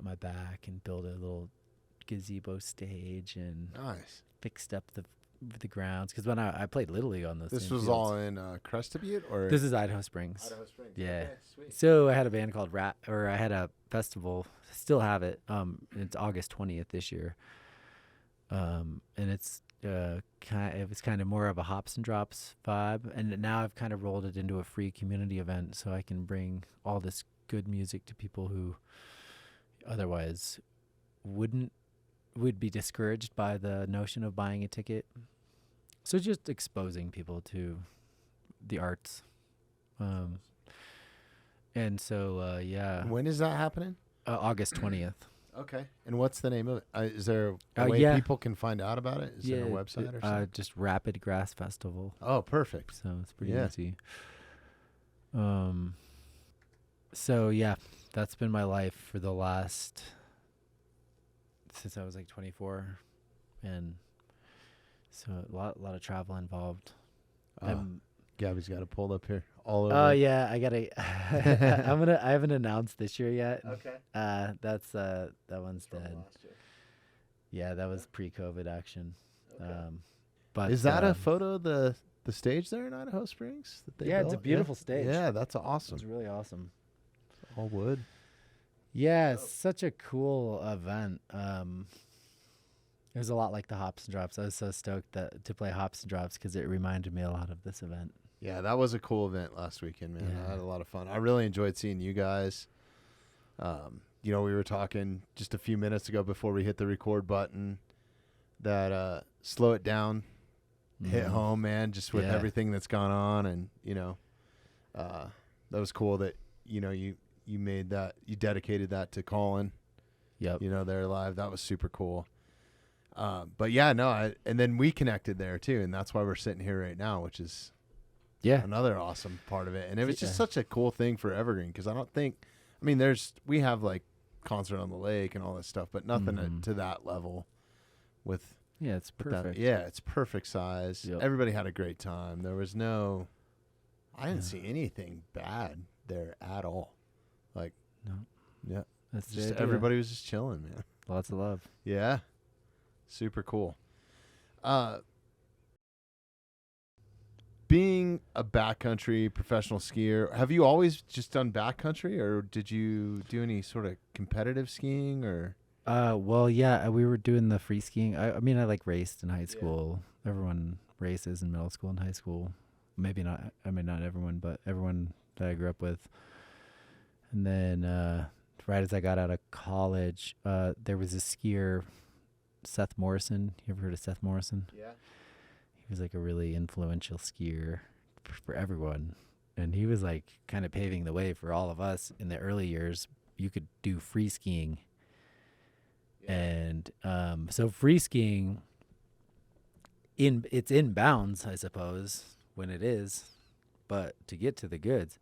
my back, and built a little gazebo stage and Nice. fixed up the grounds. Because when I played Little League on those, This same was fields. all in Crested Butte, or This is Idaho Springs. Idaho Springs. Yeah. Okay, sweet. So I had a band called I had a festival, still have it. It's August 20th this year. And it's it was kind of more of a hops and drops vibe, and now I've kind of rolled it into a free community event, so I can bring all this good music to people who otherwise would be discouraged by the notion of buying a ticket. So just exposing people to the arts. And so yeah, When is that happening? August 20th. Okay. And what's the name of it? Is there a way yeah. people can find out about it? Is there a website or something? Just Rapidgrass Festival. Oh, perfect. So it's pretty Yeah. easy. So yeah, that's been my life for the last, since I was like 24, and so a lot of travel involved. Gabby's got it pulled up here. All over. Oh yeah, I gotta. I haven't announced this year yet. Okay. That one's dead. Yeah, that was pre-COVID action. Okay. But Is that a photo of the stage there in Idaho Springs? That they Yeah, it's a built? beautiful stage. Yeah, that's awesome. It's really awesome. All wood. Yeah, it's such a cool event. It was a lot like the Hops and Drops. I was so stoked to play Hops and Drops because it reminded me a lot of this event. Yeah, that was a cool event last weekend, man. Yeah. I had a lot of fun. I really enjoyed seeing you guys. We were talking just a few minutes ago before we hit the record button that Slow It Down hit home, man, just with everything that's gone on. And, that was cool that, you made that, you dedicated that to Colin. Yep. They're live. That was super cool. But yeah, no, and then we connected there too. And that's why we're sitting here right now, which is another awesome part of it. And it was just such a cool thing for Evergreen. Cause we have like concert on the lake and all this stuff, but nothing to that level with, Yeah, it's perfect. it's perfect size. Yep. Everybody had a great time. There was I didn't see anything bad there at all. Like, No. yeah, That's the just idea. everybody was just chilling, man. Lots of love. Yeah. Super cool. Being a backcountry professional skier, have you always just done backcountry, or did you do any sort of competitive skiing, or? Well, yeah, we were doing the free skiing. I raced in high school. Everyone races in middle school and high school. maybe not. I mean, not everyone, but everyone that I grew up with. And then right as I got out of college, there was a skier, Seth Morrison. You ever heard of Seth Morrison? Yeah. He was like a really influential skier for everyone. And he was like kind of paving the way for all of us in the early years. You could do free skiing. Yeah. And so free skiing, it's in bounds, I suppose, when it is. But to get to the goods,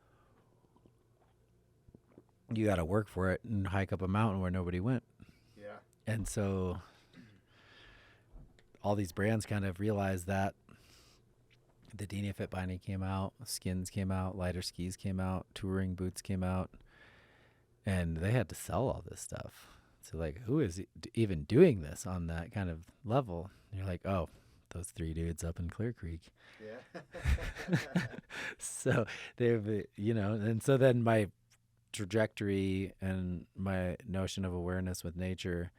you got to work for it and hike up a mountain where nobody went. Yeah. And so all these brands kind of realized that. The Denia Fit binding came out, skins came out, lighter skis came out, touring boots came out, and they had to sell all this stuff. So like, who is even doing this on that kind of level? And you're like, oh, those 3 dudes up in Clear Creek. Yeah. So they've, and so then my trajectory and my notion of awareness with nature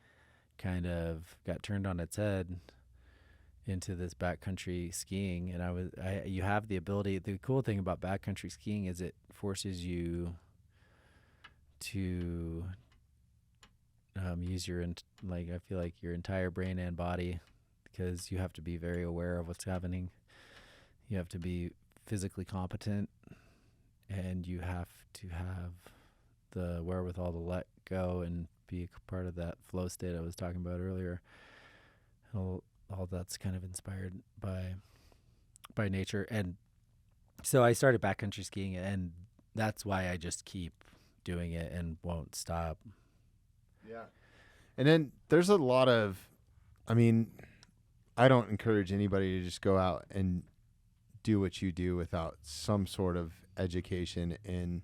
kind of got turned on its head into this backcountry skiing. And you have the ability. The cool thing about backcountry skiing is it forces you to use I feel like your entire brain and body, because you have to be very aware of what's happening. You have to be physically competent, and you have to have the wherewithal to let go and be a part of that flow state I was talking about earlier. All that's kind of inspired by nature. And so I started backcountry skiing, and that's why I just keep doing it and won't stop. Yeah. And then there's a lot of, I don't encourage anybody to just go out and do what you do without some sort of education and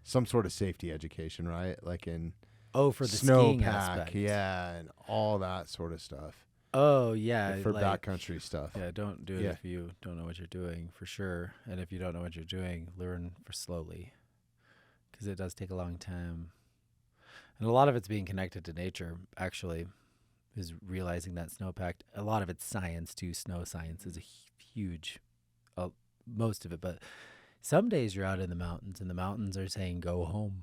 some sort of safety education, right? Like in for the skiing snowpack, aspect. Yeah, and all that sort of stuff. Oh, yeah. For backcountry stuff. Yeah, don't do it if you don't know what you're doing, for sure. And if you don't know what you're doing, learn slowly, because it does take a long time. And a lot of it's being connected to nature, actually, is realizing that snowpack. A lot of it's science, too. Snow science is a huge, most of it. But some days you're out in the mountains, and the mountains are saying, go home.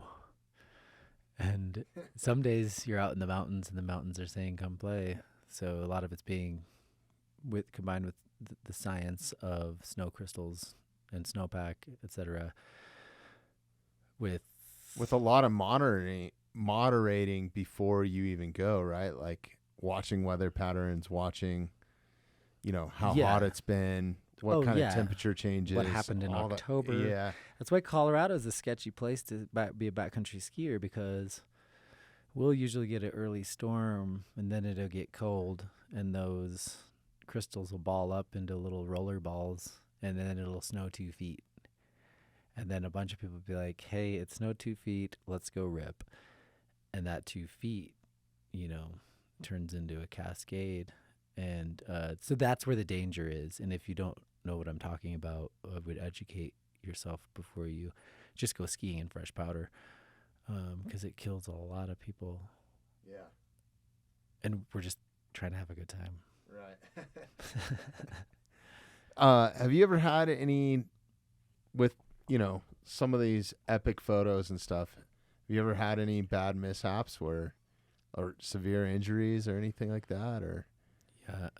And some days you're out in the mountains, and the mountains are saying, come play. So a lot of it's being combined with the science of snow crystals and snowpack, etc. With a lot of moderating before you even go, right? Like watching weather patterns, watching, how hot it's been, what kind of temperature changes, what happened in October. Yeah, that's why Colorado is a sketchy place to be a backcountry skier, because we'll usually get an early storm, and then it'll get cold, and those crystals will ball up into little roller balls, and then it'll snow 2 feet. And then a bunch of people will be like, hey, it snowed 2 feet, let's go rip. And that 2 feet, turns into a cascade. And so that's where the danger is. And if you don't know what I'm talking about, I would educate yourself before you just go skiing in fresh powder. Because it kills a lot of people. Yeah. And we're just trying to have a good time. Right. Have you ever had any, with, some of these epic photos and stuff, have you ever had any bad mishaps or severe injuries or anything like that? Or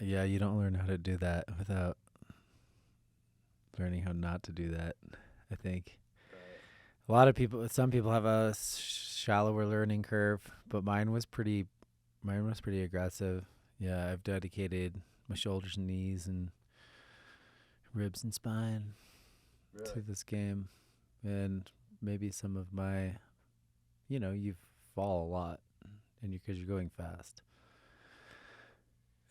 Yeah, you don't learn how to do that without learning how not to do that, I think. A lot of people, some people have a shallower learning curve, but mine was pretty aggressive. Yeah, I've dedicated my shoulders and knees and ribs and spine to this game. And maybe some of my, you fall a lot, and because you're going fast.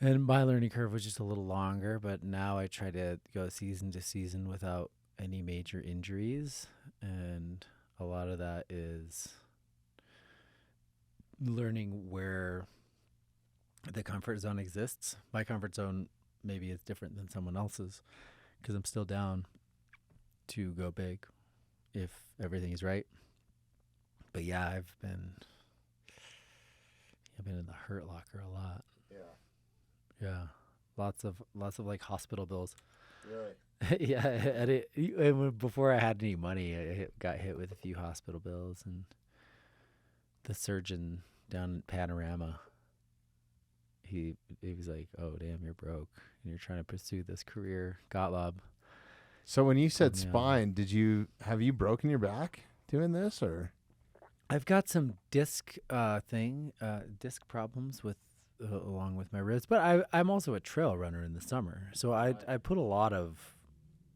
And my learning curve was just a little longer, but now I try to go season to season without any major injuries, and a lot of that is learning where the comfort zone exists. My comfort zone maybe is different than someone else's, because I'm still down to go big if everything is right. But yeah, I've been in the hurt locker a lot. Yeah, lots of like hospital bills. Really? Yeah, before I had any money, got hit with a few hospital bills, and the surgeon down at Panorama, he was like, "Oh, damn, you're broke, and you're trying to pursue this career." Gottlob. So when you said Yeah. spine, have you broken your back doing this, or? I've got some disc problems with along with my ribs, but I'm also a trail runner in the summer, so I put a lot of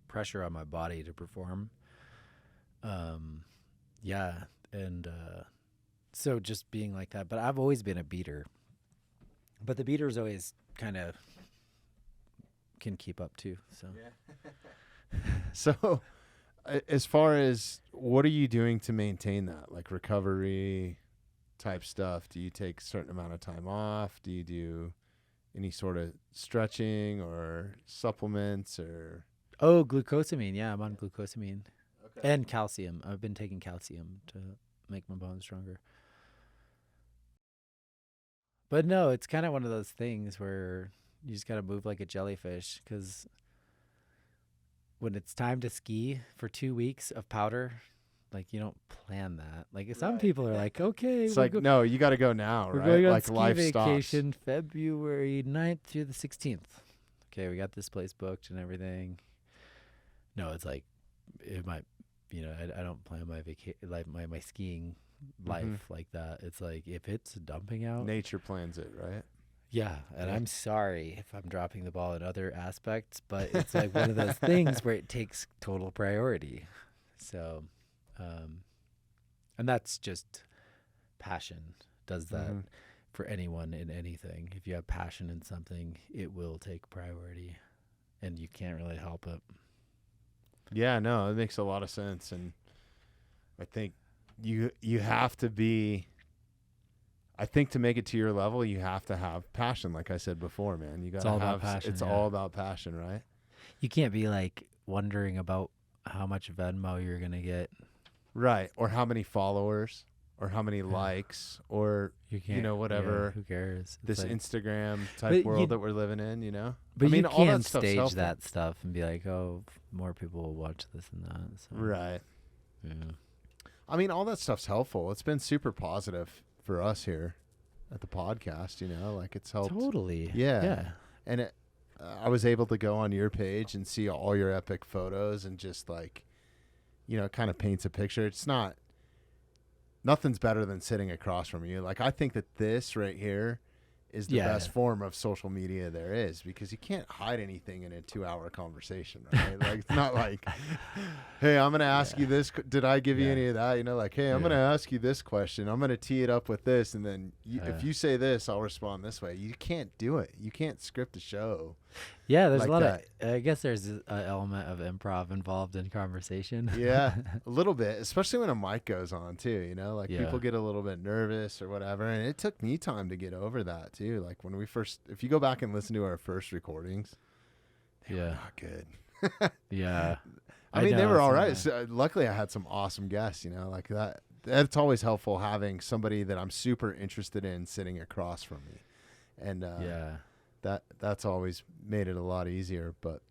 pressure on my body to perform. Yeah, and so just being like that, but I've always been a beater. But the beaters always kind of can keep up too. So So, as far as what are you doing to maintain that, like recovery type stuff? Do you take a certain amount of time off? Do you do any sort of stretching or supplements or? glucosamine. Yeah, I'm on glucosamine and calcium. I've been taking calcium to make my bones stronger. But no, it's kind of one of those things where you just got to move like a jellyfish, because when it's time to ski for 2 weeks of powder, like you don't plan that. Like some people are like, okay, It's like, no, you got to go now, we're right? going on Like ski life vacation February 9th through the 16th. Okay, we got this place booked and everything. No, it's like it might, I don't plan my my skiing life like that. It's like if it's dumping out, Nature plans it, right? yeah, and Yeah. I'm sorry if I'm dropping the ball in other aspects, but it's like one of those things where it takes total priority. So, and that's just passion does that for anyone in anything. If you have passion in something, it will take priority, and you can't really help it. Yeah, no, it makes a lot of sense, and I think you have to be. I think to make it to your level, you have to have passion. Like I said before, man, you got to have. About passion, it's yeah. all about passion, right? You can't be like wondering about how much Venmo you're gonna get, Right, or how many followers, or how many likes, or you can't, whatever. who cares? This It's like, Instagram But type you- world that we're living in, but I mean, you all that can't stuff's stage helpful. that stuff and be like, oh, more people will watch this and that. So, Right. yeah. I mean, all that stuff's helpful. It's been super positive for us here at the podcast. Like it's helped. Totally. Yeah. Yeah. And I was able to go on your page and see all your epic photos and just like, it kind of paints a picture. Nothing's better than sitting across from you. Like, I think that this right here is the best form of social media there is, because you can't hide anything in a 2-hour conversation, right? Like, it's not like, hey, I'm going to ask you this. Did I give you any of that? Like, hey, I'm going to ask you this question. I'm going to tee it up with this. And then if you say this, I'll respond this way. You can't do it. You can't script a show. Yeah, there's like a lot that. I guess there's an element of improv involved in conversation. Yeah, a little bit, especially when a mic goes on too, like Yeah. people get a little bit nervous or whatever. And it took me time to get over that too. Like when if you go back and listen to our first recordings, they were not good. Yeah. I mean, they were all right. It's, So, luckily I had some awesome guests, like that. That's always helpful, having somebody that I'm super interested in sitting across from me. And that's always made it a lot easier, but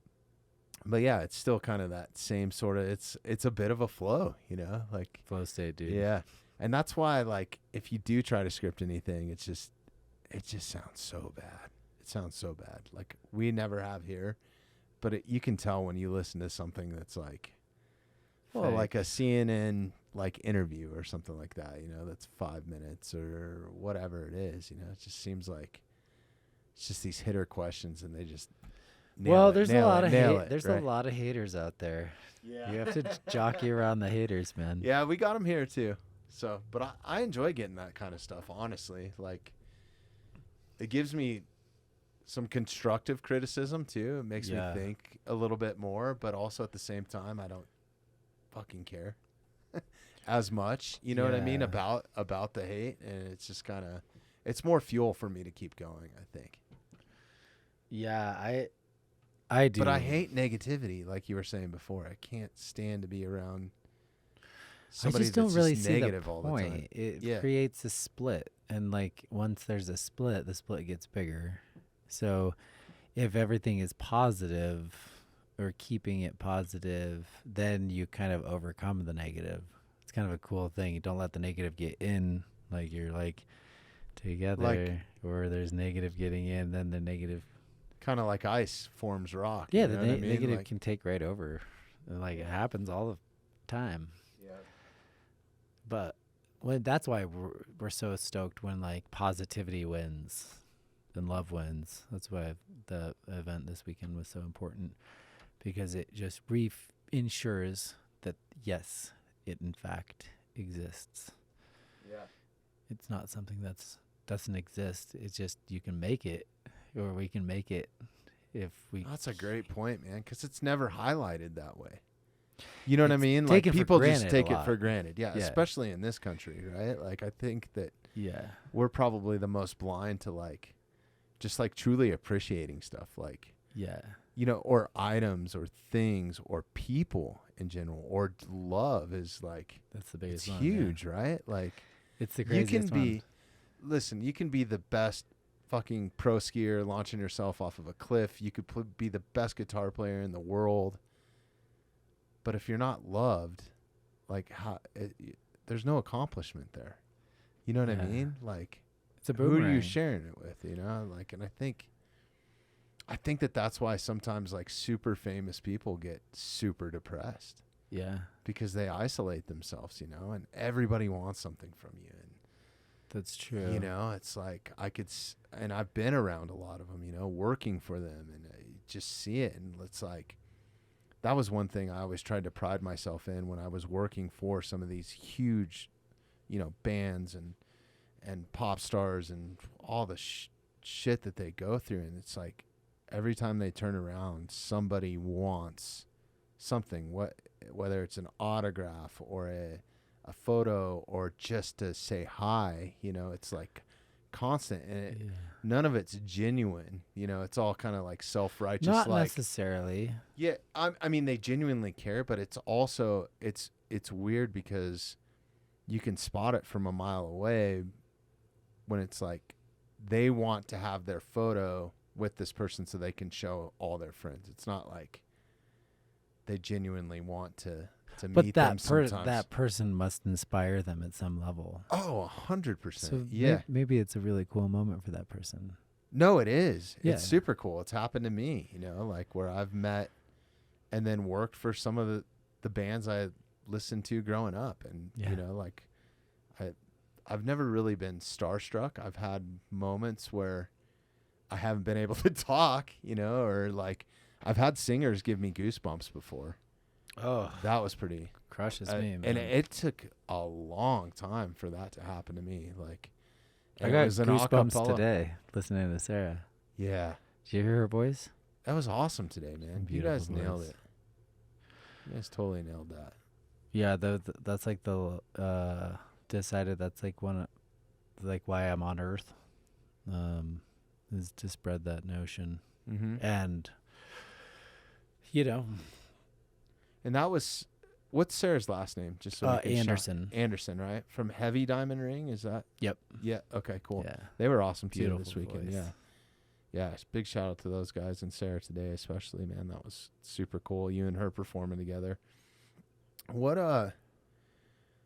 yeah, it's still kind of that same sort of, it's a bit of a flow, like flow state, dude. Yeah. And that's why, like, if you do try to script anything, it just sounds so bad. It sounds so bad. Like we never have here, but you can tell when you listen to something that's like, well, like a CNN like interview or something like that, that's 5 minutes or whatever it is, it just seems like it's just these hitter questions and they just there's a lot of haters out there. Yeah. You have to jockey around the haters, man. Yeah, we got them here too. So, but I enjoy getting that kind of stuff, honestly. Like, it gives me some constructive criticism too. It makes me think a little bit more, but also at the same time, I don't fucking care as much. You know what I mean about the hate, and it's just kind of, it's more fuel for me to keep going, I think. Yeah, I do. But I hate negativity, like you were saying before. I can't stand to be around somebody I just don't really see the negative all the time. point. It creates a split, and like once there's a split, the split gets bigger. So if everything is positive, or keeping it positive, then you kind of overcome the negative. It's kind of a cool thing. You don't let the negative get in. Like you're like together, or there's negative getting in, then the negative. Kind of like ice forms rock. Yeah, you the know what I mean? negative Like, can take right over. And, like it happens all the time. yeah. But that's why we're so stoked when like positivity wins and love wins. That's why the event this weekend was so important, because it just ensures that yes, it in fact exists. Yeah. It's not something doesn't exist. It's just you can make it, or we can make it if we. That's a great point, man, because it's never highlighted that way. You know what I It's mean? Like, taken for people just granted take a it lot. for granted. Yeah, Yeah. especially in this country, right? Like, I think that Yeah. we're probably the most blind to, like, just, like, truly appreciating stuff. Like, Yeah. you know, or items or things or people in general, or love is, like, That's the biggest it's one. yeah. huge, right? Like, It's the you craziest can be, one. listen, you can be the best fucking pro skier launching yourself off of a cliff. You could be the best guitar player in the world. But if you're not loved, like, there's no accomplishment there. You know what I Yeah. mean? Like, It's a who boomerang. are you sharing it with? You know, like, and I think that's why sometimes, like, super famous people get super depressed Yeah. because they isolate themselves, you know, and everybody wants something from you. And, That's true. you know, it's like and I've been around a lot of them, you know, working for them, and I just see it. And it's like, that was one thing I always tried to pride myself in when I was working for some of these huge, you know, bands and pop stars and all the shit that they go through. And it's like, every time they turn around, somebody wants something, whether it's an autograph or a photo or just to say hi, you know, it's like constant, and none of it's genuine, you know, it's all kind of like self-righteous. Not like, necessarily. yeah, I mean, they genuinely care, but it's also, it's weird because you can spot it from a mile away when it's like they want to have their photo with this person so they can show all their friends. It's not like they genuinely want to meet them sometimes. That person must inspire them at some level. Oh, 100%. So yeah. maybe it's a really cool moment for that person. No, it is. Yeah. It's super cool. It's happened to me, you know, like where I've met and then worked for some of the bands I listened to growing up. And, you know, like I've never really been starstruck. I've had moments where I haven't been able to talk, you know, or like I've had singers give me goosebumps before. Oh, That was pretty crushes me, man. and it took a long time for that to happen to me. Like, I and got it was an goosebumps acapella. today listening to Sarah. Yeah, Did you hear her voice? that was awesome today, man. You guys Beautiful nailed voice. it. You guys totally nailed that. Yeah, that's like the decided that's like one of, like why I'm on Earth, is to spread that notion. Mm-hmm. And you know, And that was, what's Sarah's last name? Just so we can Anderson. Anderson, right? From Heavy Diamond Ring, is that? Yep. Yeah. Okay. Cool. Yeah. They were awesome too Beautiful this weekend. voice. Yeah. Yeah. Big shout out to those guys and Sarah today, especially, man. That was super cool. You and her performing together.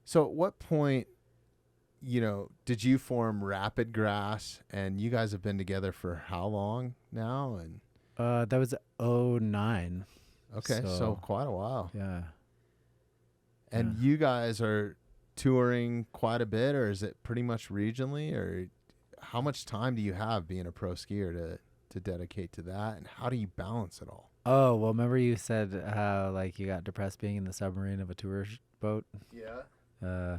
So at what point, you know, did you form Rapidgrass, and you guys have been together for how long now? And That was 2009. okay, so quite a while. Yeah. And you guys are touring quite a bit, or is it pretty much regionally, or how much time do you have being a pro skier to dedicate to that, and how do you balance it all? Oh, well, remember you said how like you got depressed being in the submarine of a tour boat? Yeah.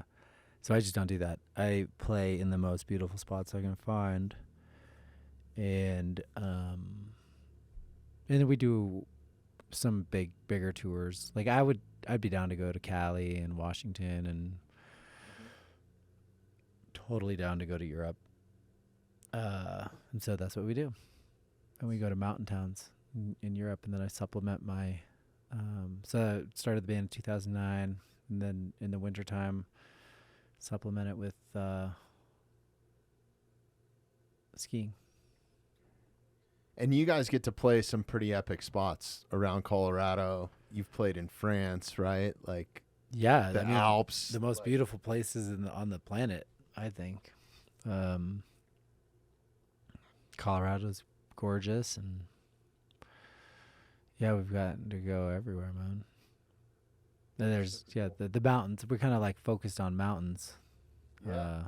So I just don't do that. I play in the most beautiful spots I can find. And then we do some bigger tours. Like I'd be down to go to Cali and Washington, and totally down to go to Europe. And so that's what we do. And we go to mountain towns in Europe, and then I supplement my so I started the band in 2009, and then in the wintertime supplement it with skiing. And you guys get to play some pretty epic spots around Colorado. You've played in France, right? Like Yeah, the Alps. the most beautiful places on the planet, I think. Colorado's gorgeous, and yeah, we've gotten to go everywhere, man. And there's the mountains. We're kind of like focused on mountains. Yeah.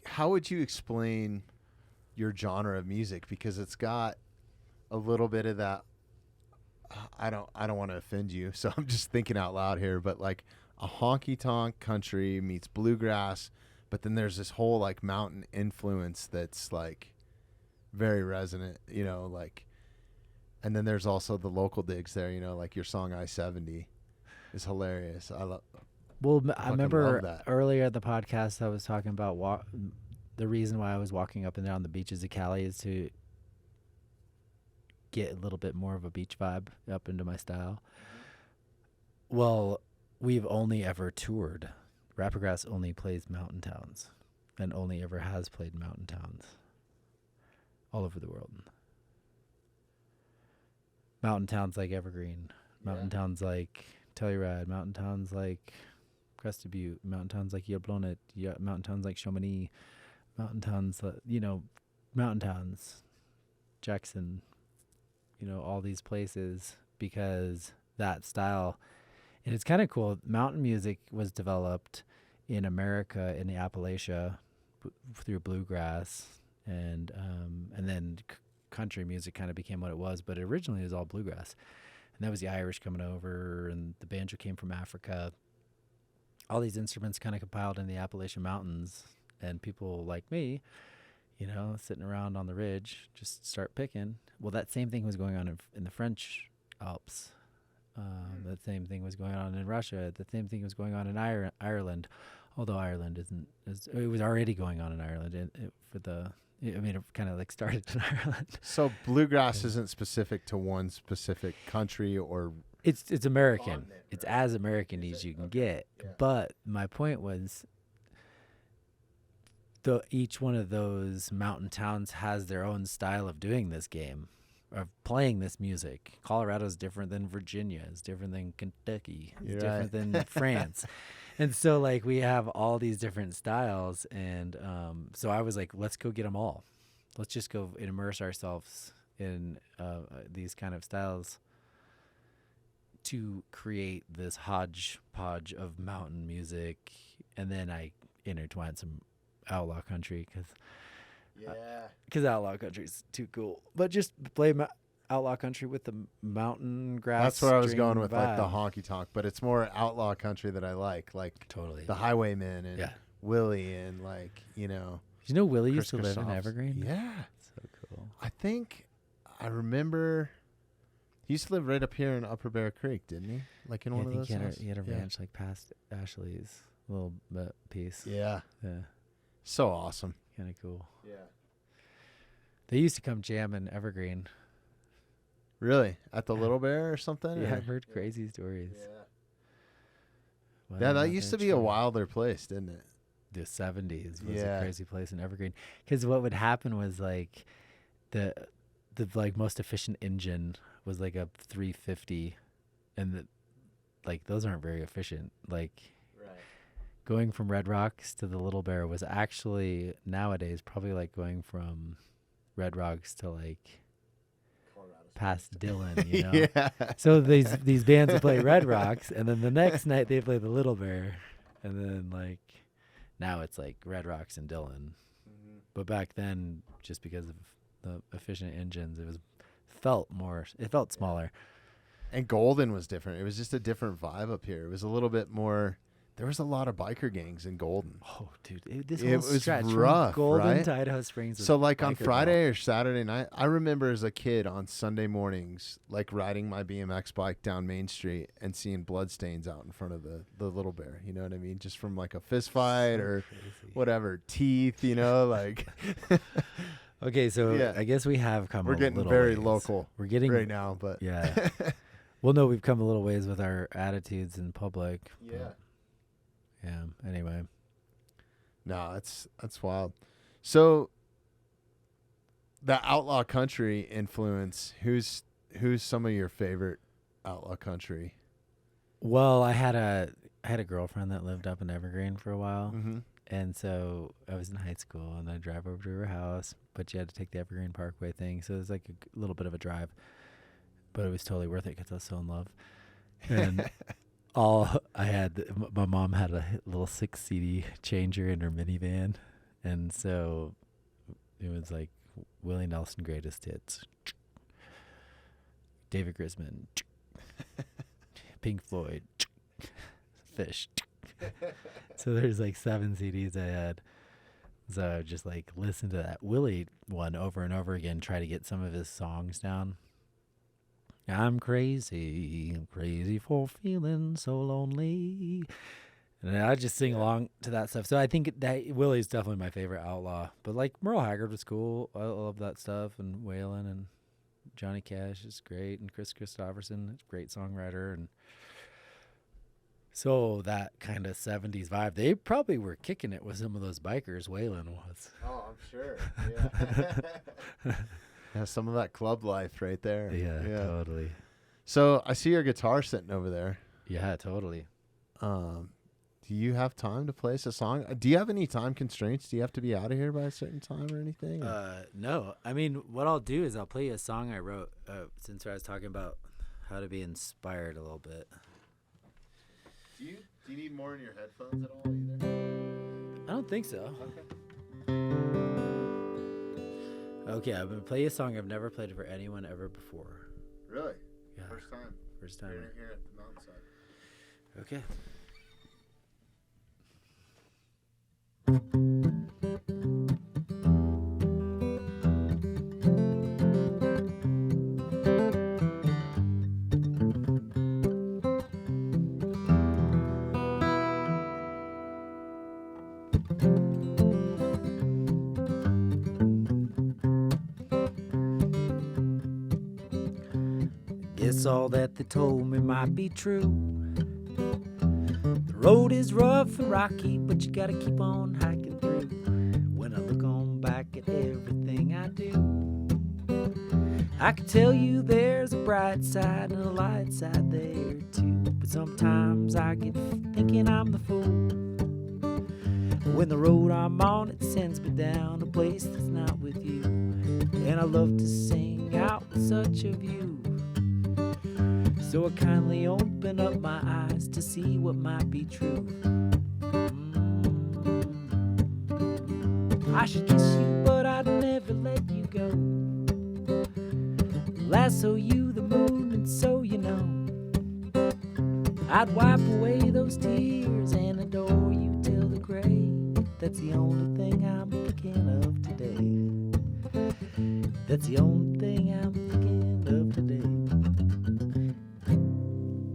How would you explain your genre of music? Because it's got a little bit of that. I don't want to offend you, so I'm just thinking out loud here. But like a honky tonk country meets bluegrass, but then there's this whole like mountain influence that's like very resonant, you know, like. And then there's also the local digs there, you know, like your song I-70 is hilarious. I remember earlier at the podcast I was talking about the reason why I was walking up and down the beaches of Cali is to get a little bit more of a beach vibe up into my style. Well, we've only ever toured. Rapidgrass only plays mountain towns and only ever has played mountain towns all over the world. Mountain towns like Evergreen, mountain towns like Telluride, mountain towns like Crested Butte, mountain towns like Yablonit, mountain towns like Chamonix, mountain towns, mountain towns, Jackson, you know, all these places, because that style. And it's kind of cool. Mountain music was developed in America in the Appalachia through bluegrass, and then country music kind of became what it was, but originally it was all bluegrass. And that was the Irish coming over, and the banjo came from Africa. All these instruments kind of compiled in the Appalachian Mountains, and people like me, you know, sitting around on the ridge, just start picking. Well, that same thing was going on in the French Alps. That same thing was going on in Russia. The same thing was going on in Ireland, although Ireland it was already going on in Ireland it kind of like started in Ireland. So bluegrass isn't specific to one specific country, or it's American. Continent, it's right? as American as you can get. Yeah. But my point was, each one of those mountain towns has their own style of doing this game, of playing this music. Colorado's different than Virginia. It's different than Kentucky. It's different than France. And so, like, we have all these different styles, and so I was like, let's go get them all. Let's just go and immerse ourselves in these kind of styles to create this hodgepodge of mountain music. And then I intertwined some outlaw country because outlaw country is too cool. But just play outlaw country with the mountain grass. That's where I was going with, vibe. like the honky tonk, but it's more outlaw country that I like totally the Highwaymen and Willie, and like, you know. Did you know Willie Chris used to live in Christophs. Evergreen? Yeah, So cool. I remember he used to live right up here in Upper Bear Creek, didn't he? Like in one of those. He had a ranch like past Ashley's little piece. Yeah. Yeah. So awesome. Kind of cool. Yeah. They used to come jam in Evergreen. Really? At the Little Bear or something? Yeah, or? I've heard crazy stories. Yeah, that used to be a wilder place, didn't it? The 70s was a crazy place in Evergreen. Because what would happen was like the like most efficient engine was like a 350, and those aren't very efficient. Like going from Red Rocks to the Little Bear was actually nowadays probably like going from Red Rocks to like past Dillon, you know. Yeah. So these bands would play Red Rocks, and then the next night they play the Little Bear, and then like now it's like Red Rocks and Dillon. Mm-hmm. But back then, just because of the efficient engines, it felt smaller. And Golden was different. It was just a different vibe up here. It was a little bit more. There was a lot of biker gangs in Golden. Oh, dude, this it whole was stretch rough, from Golden right? to Idaho Springs. So like on Friday or Saturday night, I remember as a kid on Sunday mornings, like riding my BMX bike down Main Street and seeing bloodstains out in front of the Little Bear. You know what I mean? Just from like a fist fight or whatever, teeth. You know, like. Okay, so I guess we have come. We're getting very local. We're getting right now, but yeah. Well, no, we've come a little ways with our attitudes in public. Yeah. Yeah. Anyway. No, that's wild. So the outlaw country influence, who's some of your favorite outlaw country? Well, I had a girlfriend that lived up in Evergreen for a while. Mm-hmm. And so I was in high school, and I'd drive over to her house, but you had to take the Evergreen Parkway thing. So it was like a little bit of a drive, but it was totally worth it because I was so in love. And my mom had a little 6 CD changer in her minivan. And so it was like Willie Nelson Greatest Hits, David Grisman, Pink Floyd, Fish. So there's like 7 CDs I had. So I would just like listen to that Willie one over and over again, try to get some of his songs down. I'm crazy for feeling so lonely. And I just sing along to that stuff. So I think that Willie's definitely my favorite outlaw. But like Merle Haggard was cool. I love that stuff. And Waylon and Johnny Cash is great. And Chris Christopherson is a great songwriter. And so that kind of 70s vibe, they probably were kicking it with some of those bikers. Waylon was. Oh, I'm sure. Yeah. Yeah, some of that club life right there. Yeah, totally. So I see your guitar sitting over there. Yeah, totally. Do you have time to play us a song? Do you have any time constraints? Do you have to be out of here by a certain time or anything? No. I mean, what I'll do is I'll play you a song I wrote since I was talking about how to be inspired a little bit. Do you need more in your headphones at all either? I don't think so. Okay, I'm going to play you a song I've never played for anyone ever before. Really? Yeah. First time. Here at the mountainside. Okay. Guess all that they told me might be true. The road is rough and rocky, but you gotta keep on hiking through. When I look on back at everything I do, I can tell you there's a bright side and a light side there too. But sometimes I get thinking I'm the fool. When the road I'm on, it sends me down a place that's not with you. And I love to sing out with such a view. So I kindly open up my eyes to see what might be true. I should kiss you, but I'd never let you go. Lasso you the moon, and so you know, I'd wipe away those tears and adore you till the grave. That's the only thing I'm thinking of today. That's the only thing I'm thinking of today.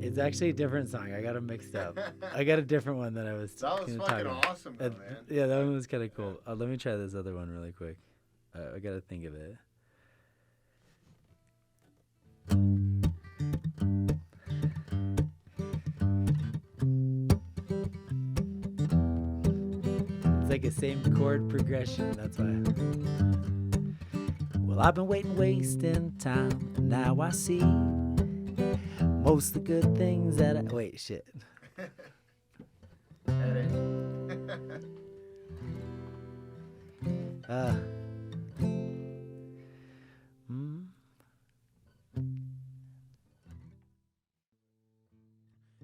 It's actually a different song. I got them mixed up. I got a different one that I was. That was fucking awesome, though, man. Yeah, that one was kind of cool. Let me try this other one really quick. I got to think of it. It's like a same chord progression. That's why. Well, I've been wasting time, and now I see most of the good things that I... Wait, shit.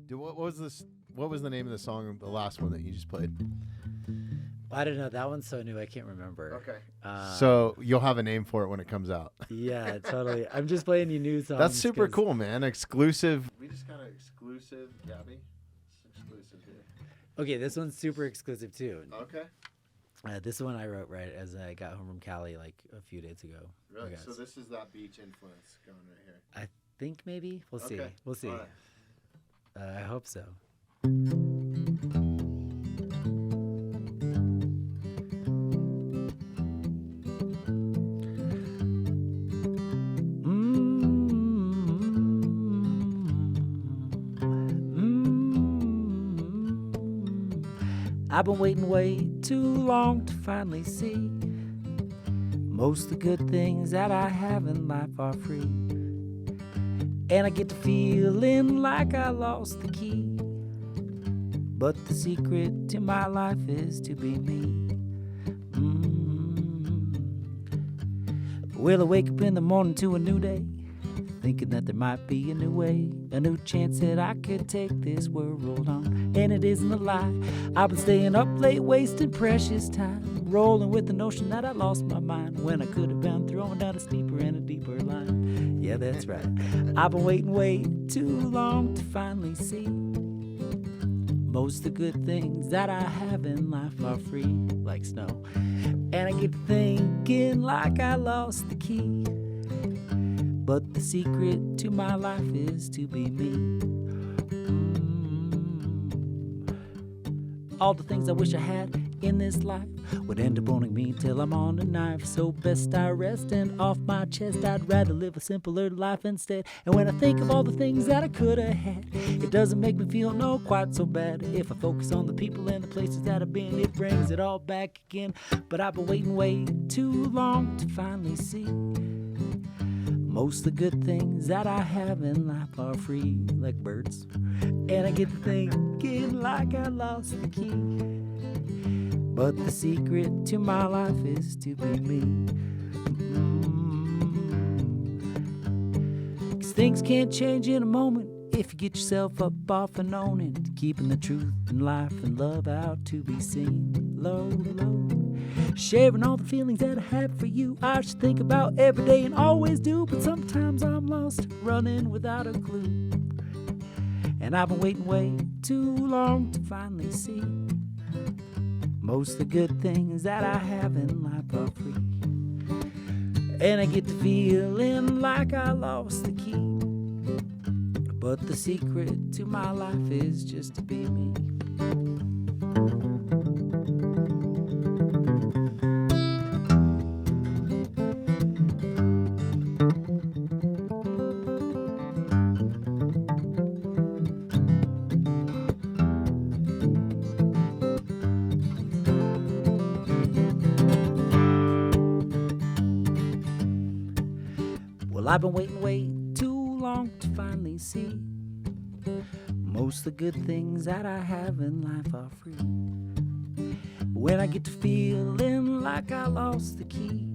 Dude, what was this? What was the name of the song, the last one that you just played? I don't know. That one's so new, I can't remember. Okay. So you'll have a name for it when it comes out. Yeah, totally. I'm just playing you new songs. That's super cool, man. Exclusive. We just kind of exclusive, Gabby. It's exclusive here. Okay, this one's super exclusive too. Okay. This one I wrote right as I got home from Cali like a few days ago. Really? So this is that beach influence going right here. I think maybe. We'll see. We'll see. Right. I hope so. I've been waiting way too long to finally see Most of the good things that I have in life are free. And I get to feeling like I lost the key. But the secret to my life is to be me. Well, I wake up in the morning to a new day, thinking that there might be a new way, a new chance that I could take this world on. And it isn't a lie, I've been staying up late, wasting precious time, rolling with the notion that I lost my mind, when I could have been throwing down a steeper and a deeper line. Yeah, that's right, I've been waiting way too long to finally see. Most of the good things that I have in life are free, like snow. And I get to thinking like I lost the key. But the secret to my life is to be me. All the things I wish I had in this life would end up owning me till I'm on a knife. So best I rest, and off my chest I'd rather live a simpler life instead. And when I think of all the things that I could have had, it doesn't make me feel no quite so bad. If I focus on the people and the places that I've been, it brings it all back again. But I've been waiting way too long to finally see. Most of the good things that I have in life are free, like birds. And I get to thinking like I lost the key. But the secret to my life is to be me. 'Cause things can't change in a moment if you get yourself up off and on it. Keeping the truth and life and love out to be seen. Low, low. Sharing all the feelings that I have for you, I should think about every day and always do. But sometimes I'm lost, running without a clue. And I've been waiting way too long to finally see. Most of the good things that I have in life are free. And I get to feeling like I lost the key. But the secret to my life is just to be me. I've been waiting way too long to finally see. Most of the good things that I have in life are free. When I get to feeling like I lost the key,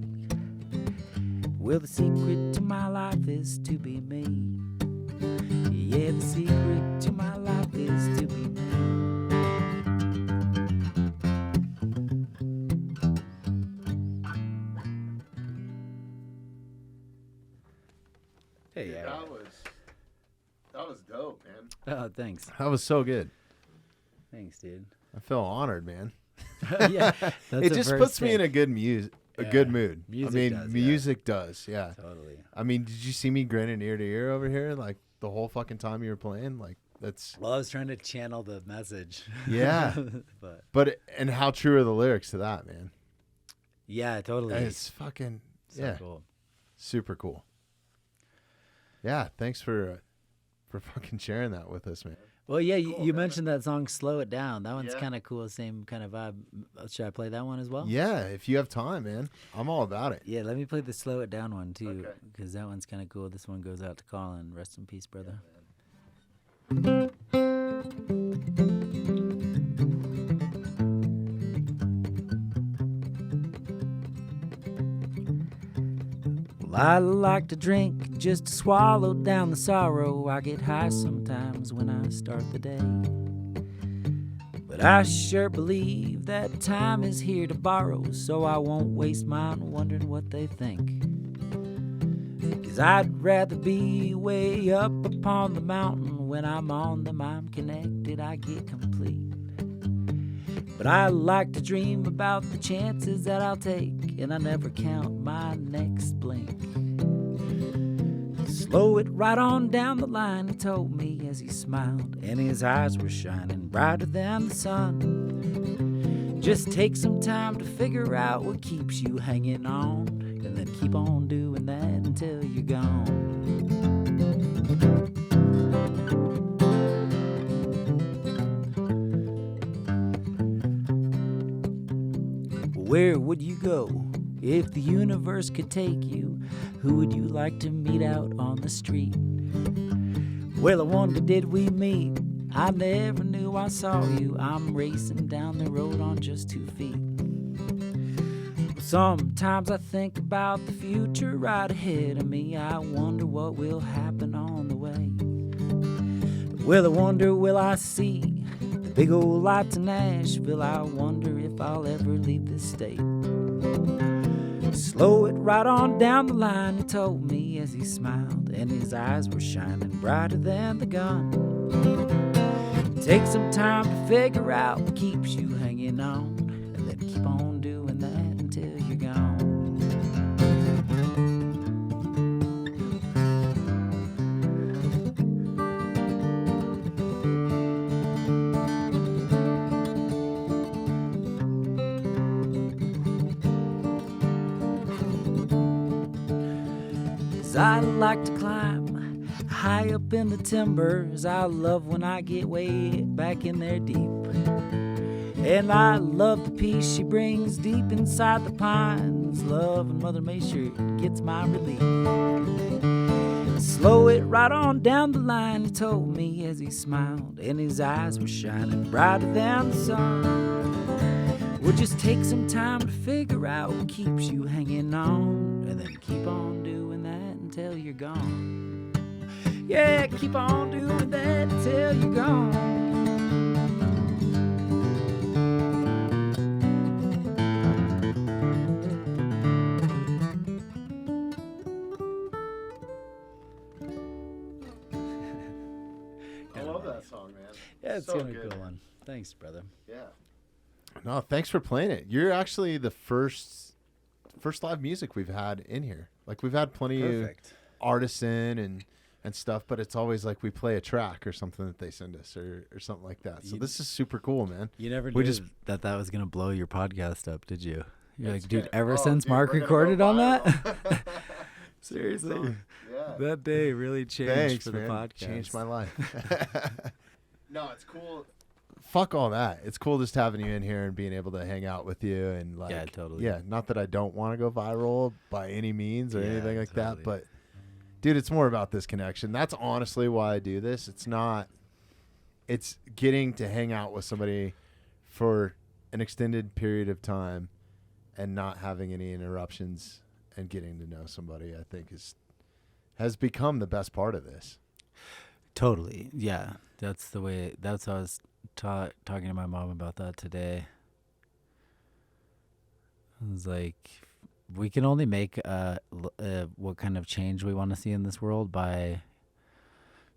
well, the secret to my life is to be me. Yeah, the secret to my life is to be me. Hey, yeah. That was dope, man. Oh, thanks. That was so good. Thanks, dude. I feel honored, man. Yeah, it just puts me in a good good mood. Music does. Yeah. Totally. I mean, did you see me grinning ear to ear over here, like the whole fucking time you were playing? Like that's. Well, I was trying to channel the message. Yeah. but and how true are the lyrics to that, man? Yeah, totally. It's fucking cool. Super cool. Yeah, thanks for fucking sharing that with us, man. Well, yeah, you mentioned that song "Slow It Down." That one's kind of cool, same kind of vibe. Should I play that one as well? Yeah, if you have time, man, I'm all about it. Yeah, let me play the "Slow It Down" one too, because that one's kind of cool. This one goes out to Colin. Rest in peace, brother. Yeah, I like to drink just to swallow down the sorrow. I get high sometimes when I start the day. But I sure believe that time is here to borrow, so I won't waste mine wondering what they think. 'Cause I'd rather be way up upon the mountain. When I'm on them, I'm connected, I get complete. But I like to dream about the chances that I'll take, and I never count my next blink. Slow it right on down the line, he told me as he smiled, and his eyes were shining brighter than the sun. Just take some time to figure out what keeps you hanging on, and then keep on doing that until you're gone. Where would you go If the universe could take you, who would you like to meet out on the street? Well, I wonder, did we meet? I never knew I saw you. I'm racing down the road on just 2 feet. Sometimes I think about the future right ahead of me. I wonder what will happen on the way. Well, I wonder, will I see the big old lights in Nashville? I wonder if I'll ever leave this state. Slow it right on down the line, he told me as he smiled, and his eyes were shining brighter than the gun. Take some time to figure out what keeps you hanging on, and then keep on doing that until you're gone. I like to climb high up in the timbers. I love when I get way back in there deep. And I love the peace she brings deep inside the pines. Love and Mother Nature gets my relief. Slow it right on down the line, he told me as he smiled, and his eyes were shining brighter than the sun. We'll just take some time to figure out what keeps you hanging on, and then keep on doing that until you're gone. Yeah, keep on doing that till you're gone. I love that song, man. Yeah, it's So gonna be a good. cool one. Thanks, brother. Yeah. No, thanks for playing it. You're actually the first live music we've had in here. Like, we've had plenty of artists in and stuff, but it's always like we play a track or something that they send us or something like that. So this is super cool, man. You never We knew just- that was gonna blow your podcast up, did you? You're It's like, dude, good. ever Oh, since dude, Mark we're gonna go recorded on that? viral. Seriously. Yeah. That day really changed Thanks, for man. the podcast. Changed my life. No, it's cool. Fuck all that. It's cool just having you in here and being able to hang out with you and like, Yeah, totally. Yeah, not that I don't want to go viral by any means or Yeah, anything like that, totally. but dude, it's more about this connection. That's honestly why I do this. It's getting to hang out with somebody for an extended period of time and not having any interruptions and getting to know somebody, I think has become the best part of this. Totally. Yeah. That's the way. That's how I was talking to my mom about that today. I was like, we can only make what kind of change we want to see in this world by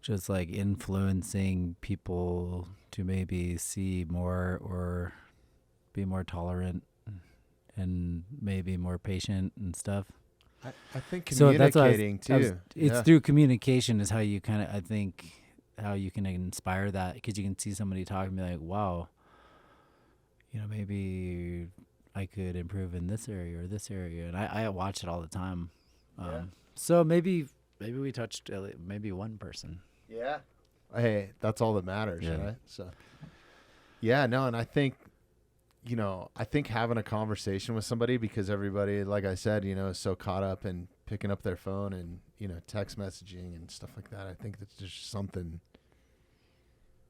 just like influencing people to maybe see more or be more tolerant and maybe more patient and stuff. I think So that's what communicating too. It's through communication is how you kind of, I think, how you can inspire that, because you can see somebody talk and be like, wow, maybe I could improve in this area or this area. And I watch it all the time. So maybe we touched maybe one person. Yeah. Hey, that's all that matters, Yeah. right? So, yeah, no, and I think, I think having a conversation with somebody, because everybody, like I said, is so caught up in picking up their phone and, text messaging and stuff like that. I think that's just something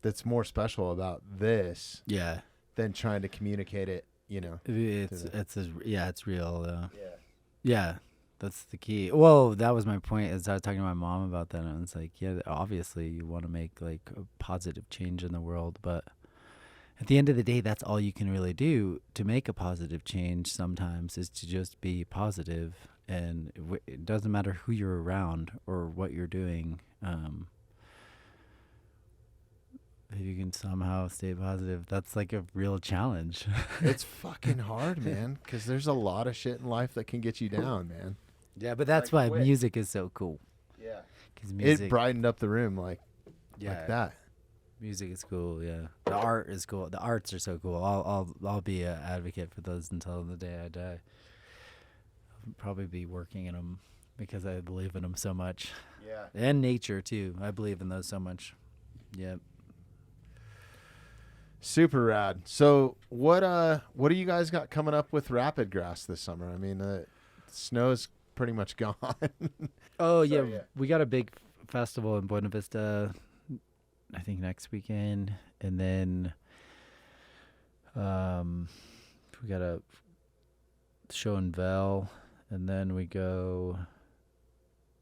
that's more special about this Yeah. than trying to communicate it, It's real. Yeah. Yeah. That's the key. Well, that was my point, as I was talking to my mom about that, and it's like, yeah, obviously you want to make like a positive change in the world, but at the end of the day, that's all you can really do to make a positive change sometimes, is to just be positive. And it doesn't matter who you're around or what you're doing. If you can somehow stay positive, that's like a real challenge. It's fucking hard, man, because there's a lot of shit in life that can get you down, man. Yeah, but that's Like, why quit. music is so cool. Yeah. 'Cause music, It brightened up the room like yeah, that. music is cool. Yeah, the art is cool. The arts are so cool. I'll be an advocate for those until the day I die. I'll probably be working in them because I believe in them so much, Yeah. and nature too. I believe in those so much. Yep. Super rad. So what do you guys got coming up with Rapidgrass this summer? I mean, snow's pretty much gone. Oh, So, yeah. We got a big festival in Buena Vista, I think next weekend. And then we got a show in Val. And then we go,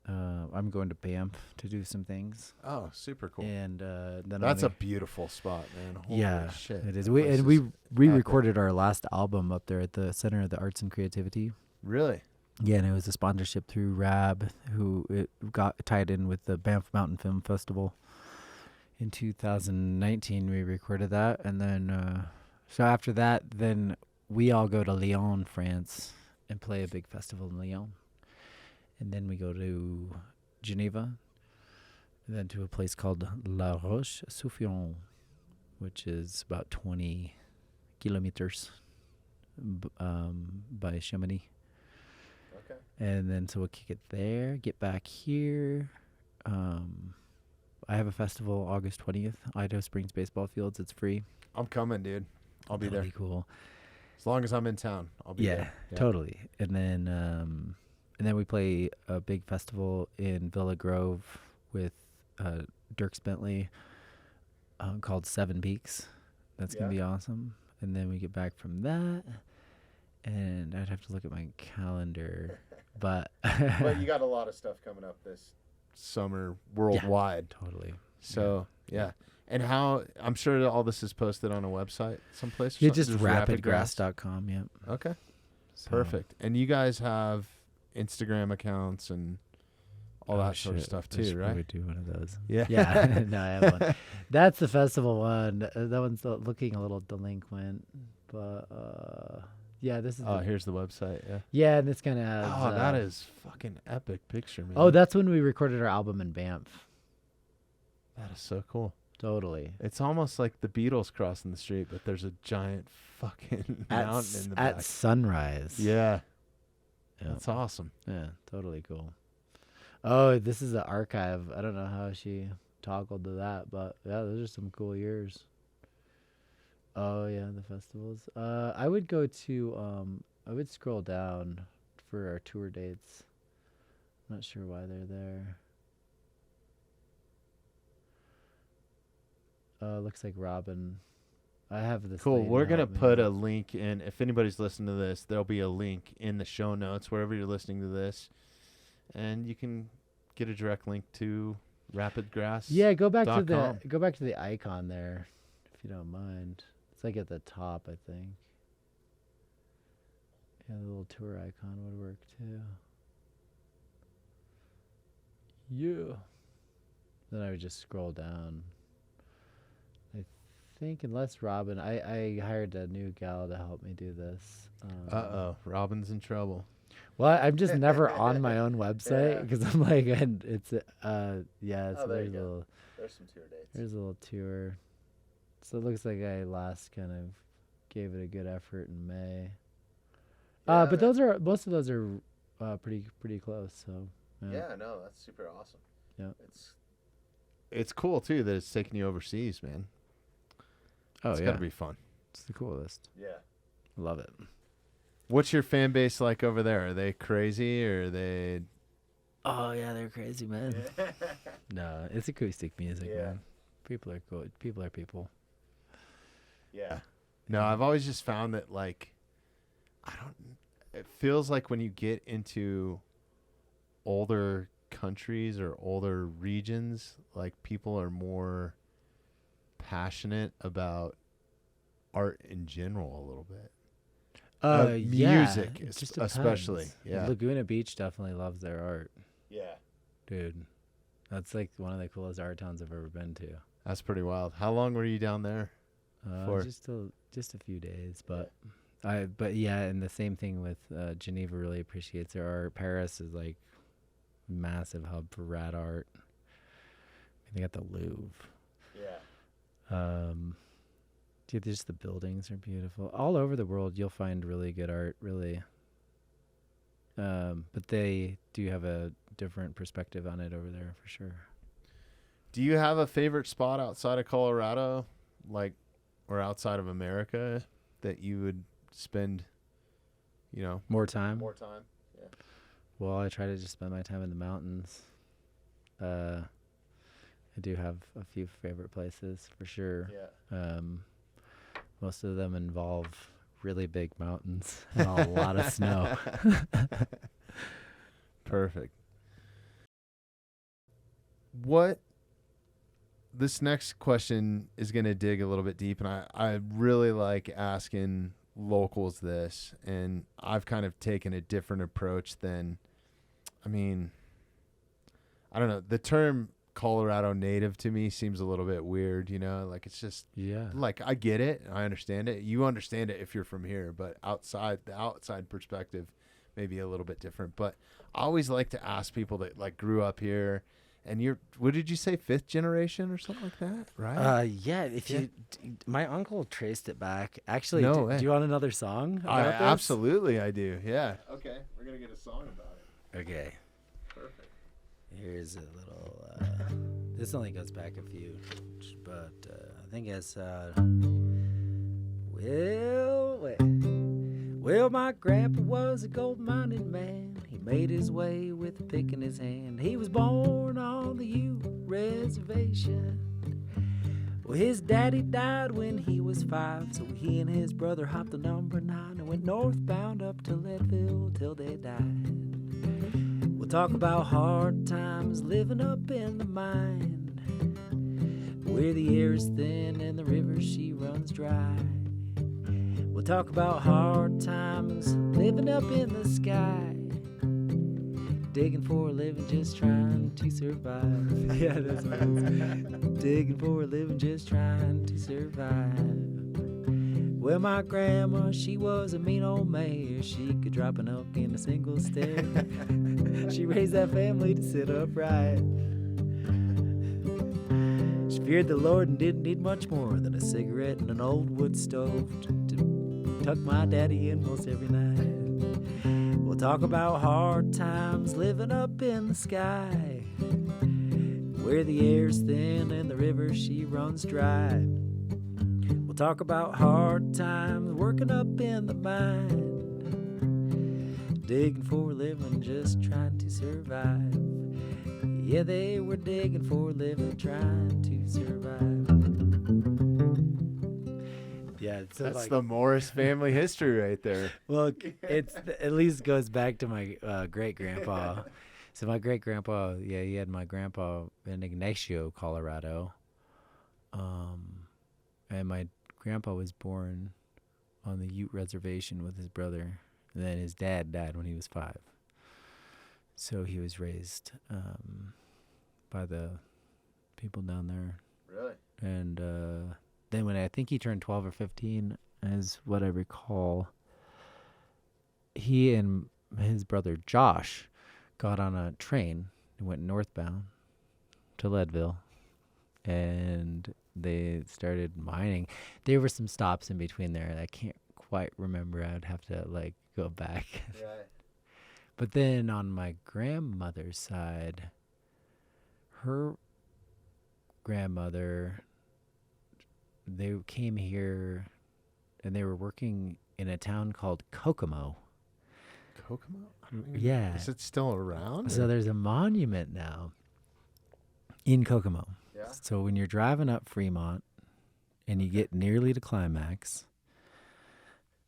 I'm going to Banff to do some things. Oh, super cool. And then That's a beautiful spot, man. Holy shit. It is. That We place we is re-recorded our last album up there at the Center of the Arts and Creativity. Really? Yeah, and it was a sponsorship through RAB, who it got tied in with the Banff Mountain Film Festival. In 2019, we recorded that, and then so after that, then we all go to Lyon, France, and play a big festival in Lyon, and then we go to Geneva, and then to a place called La Roche-Soufflon, which is about 20 kilometers by Chamonix. Okay. And then so we'll kick it there, get back here. I have a festival August 20th, Idaho Springs Baseball Fields. It's free. I'm coming, dude. I'll be there. That'll be cool. As long as I'm in town, I'll be there. Yeah, totally. And then we play a big festival in Villa Grove with Dierks Bentley called Seven Peaks. That's going to be awesome. And then we get back from that, and I'd have to look at my calendar. But But you got a lot of stuff coming up this summer worldwide. Yeah, totally. So, yeah. And how, I'm sure that all this is posted on a website someplace? Yeah, just rapidgrass.com, yeah. Okay. So. Perfect. And you guys have Instagram accounts and all that sort of stuff I too, should right? probably do one of those. Yeah. Yeah. No, I have one. That's the festival one. That one's looking a little delinquent, but yeah, this is. Oh, here's the website. Yeah. Yeah, and it's kind of. Oh, that is fucking epic picture, man. Oh, that's when we recorded our album in Banff. That is so cool. Totally. It's almost like the Beatles crossing the street, but there's a giant fucking mountain in the back. At sunrise. Yeah. Yeah. That's awesome. Yeah, totally cool. Oh, this is the archive. I don't know how she toggled to that, but yeah, those are some cool years. Oh yeah, the festivals. I would go to I would scroll down for our tour dates. I'm not sure why they're there. Looks like Robin. I have this. Cool. lady We're going to help me put with- a link in. If anybody's listening to this, there'll be a link in the show notes wherever you're listening to this. And you can get a direct link to Rapidgrass. Yeah, go back to .com. the icon there, if you don't mind. It's like at the top, I think. Yeah, the little tour icon would work too. Yeah. Then I would just scroll down. I think unless Robin, I hired a new gal to help me do this. Robin's in trouble. Well, I'm just never on my own website Yeah. because I'm like, it's so Oh, there there's you a go. little. There's some tour dates. There's a little tour. So it looks like I last kind of gave it a good effort in May. But most of those are pretty close. So Yeah, no, that's super awesome. Yeah. It's cool too that it's taking you overseas, man. Oh It's yeah, gotta be fun. it's the coolest. Yeah. Love it. What's your fan base like over there? Are they crazy or are they? Oh yeah, they're crazy, man. No, it's acoustic music, Yeah. man. People are cool. People are people. Yeah. No, I've always just found that it feels like when you get into older countries or older regions, like people are more passionate about art in general a little bit. Yeah, music it just especially. depends. Yeah. Laguna Beach definitely loves their art, Yeah. dude. That's like one of the coolest art towns I've ever been to. That's pretty wild. How long were you down there? For? Just a few days, but yeah, and the same thing with Geneva. Really appreciates their art. Paris is like massive hub for rad art. They got the Louvre. Yeah. Dude, just the buildings are beautiful. All over the world, you'll find really good art. Really. But they do have a different perspective on it over there for sure. Do you have a favorite spot outside of Colorado? Like, or outside of America that you would spend, More time. Yeah. Well, I try to just spend my time in the mountains. I do have a few favorite places for sure. Yeah. Most of them involve really big mountains and a lot of snow. Perfect. This next question is going to dig a little bit deep, and I really like asking locals this, and I've kind of taken a different approach than, I don't know, the term Colorado native to me seems a little bit weird, like it's just, like I get it, I understand it. You understand it if you're from here, but the outside perspective may be a little bit different. But I always like to ask people that like grew up here, and what did you say, 5th generation or something like that, right? Yeah. My uncle traced it back. Actually, No way. Do you want another song about this? Absolutely, I do. Yeah. Okay, we're gonna get a song about it. Okay. Perfect. Here's a little. This only goes back a few, but I think it's. Well, my grandpa was a gold-minded man. He made his way with a pick in his hand. He was born on the Ute Reservation. Well, his daddy died when he was 5, so he and his brother hopped the number 9 and went northbound up to Leadville till they died. We'll talk about hard times living up in the mine, where the air is thin and the river she runs dry. We'll talk about hard times living up in the sky, digging for a living, just trying to survive. Yeah, that's what it is. Digging for a living, just trying to survive. Well, my grandma, she was a mean old mare. She could drop an elk in a single stare. She raised that family to sit upright. She feared the Lord and didn't need much more than a cigarette and an old wood stove to tuck my daddy in most every night. We'll talk about hard times living up in the sky, where the air's thin and the river she runs dry. We'll talk about hard times working up in the mine, digging for a living, just trying to survive. Yeah, they were digging for a living, trying to survive. Yeah, so That's the Morris family history right there. Well, it's at least goes back to my great grandpa. So my great grandpa, he had my grandpa in Ignacio, Colorado, and my grandpa was born on the Ute Reservation with his brother, and then his dad died when he was 5. So he was raised by the people down there. Really? And then when I think he turned 12 or 15, is what I recall, he and his brother Josh got on a train and went northbound to Leadville, and they started mining. There were some stops in between there, and I can't quite remember. I'd have to go back. Right. But then on my grandmother's side, her grandmother, they came here and they were working in a town called Kokomo. Kokomo? Yeah. Is it still around? So there's a monument now in Kokomo. Yeah. So when you're driving up Fremont and you get nearly to Climax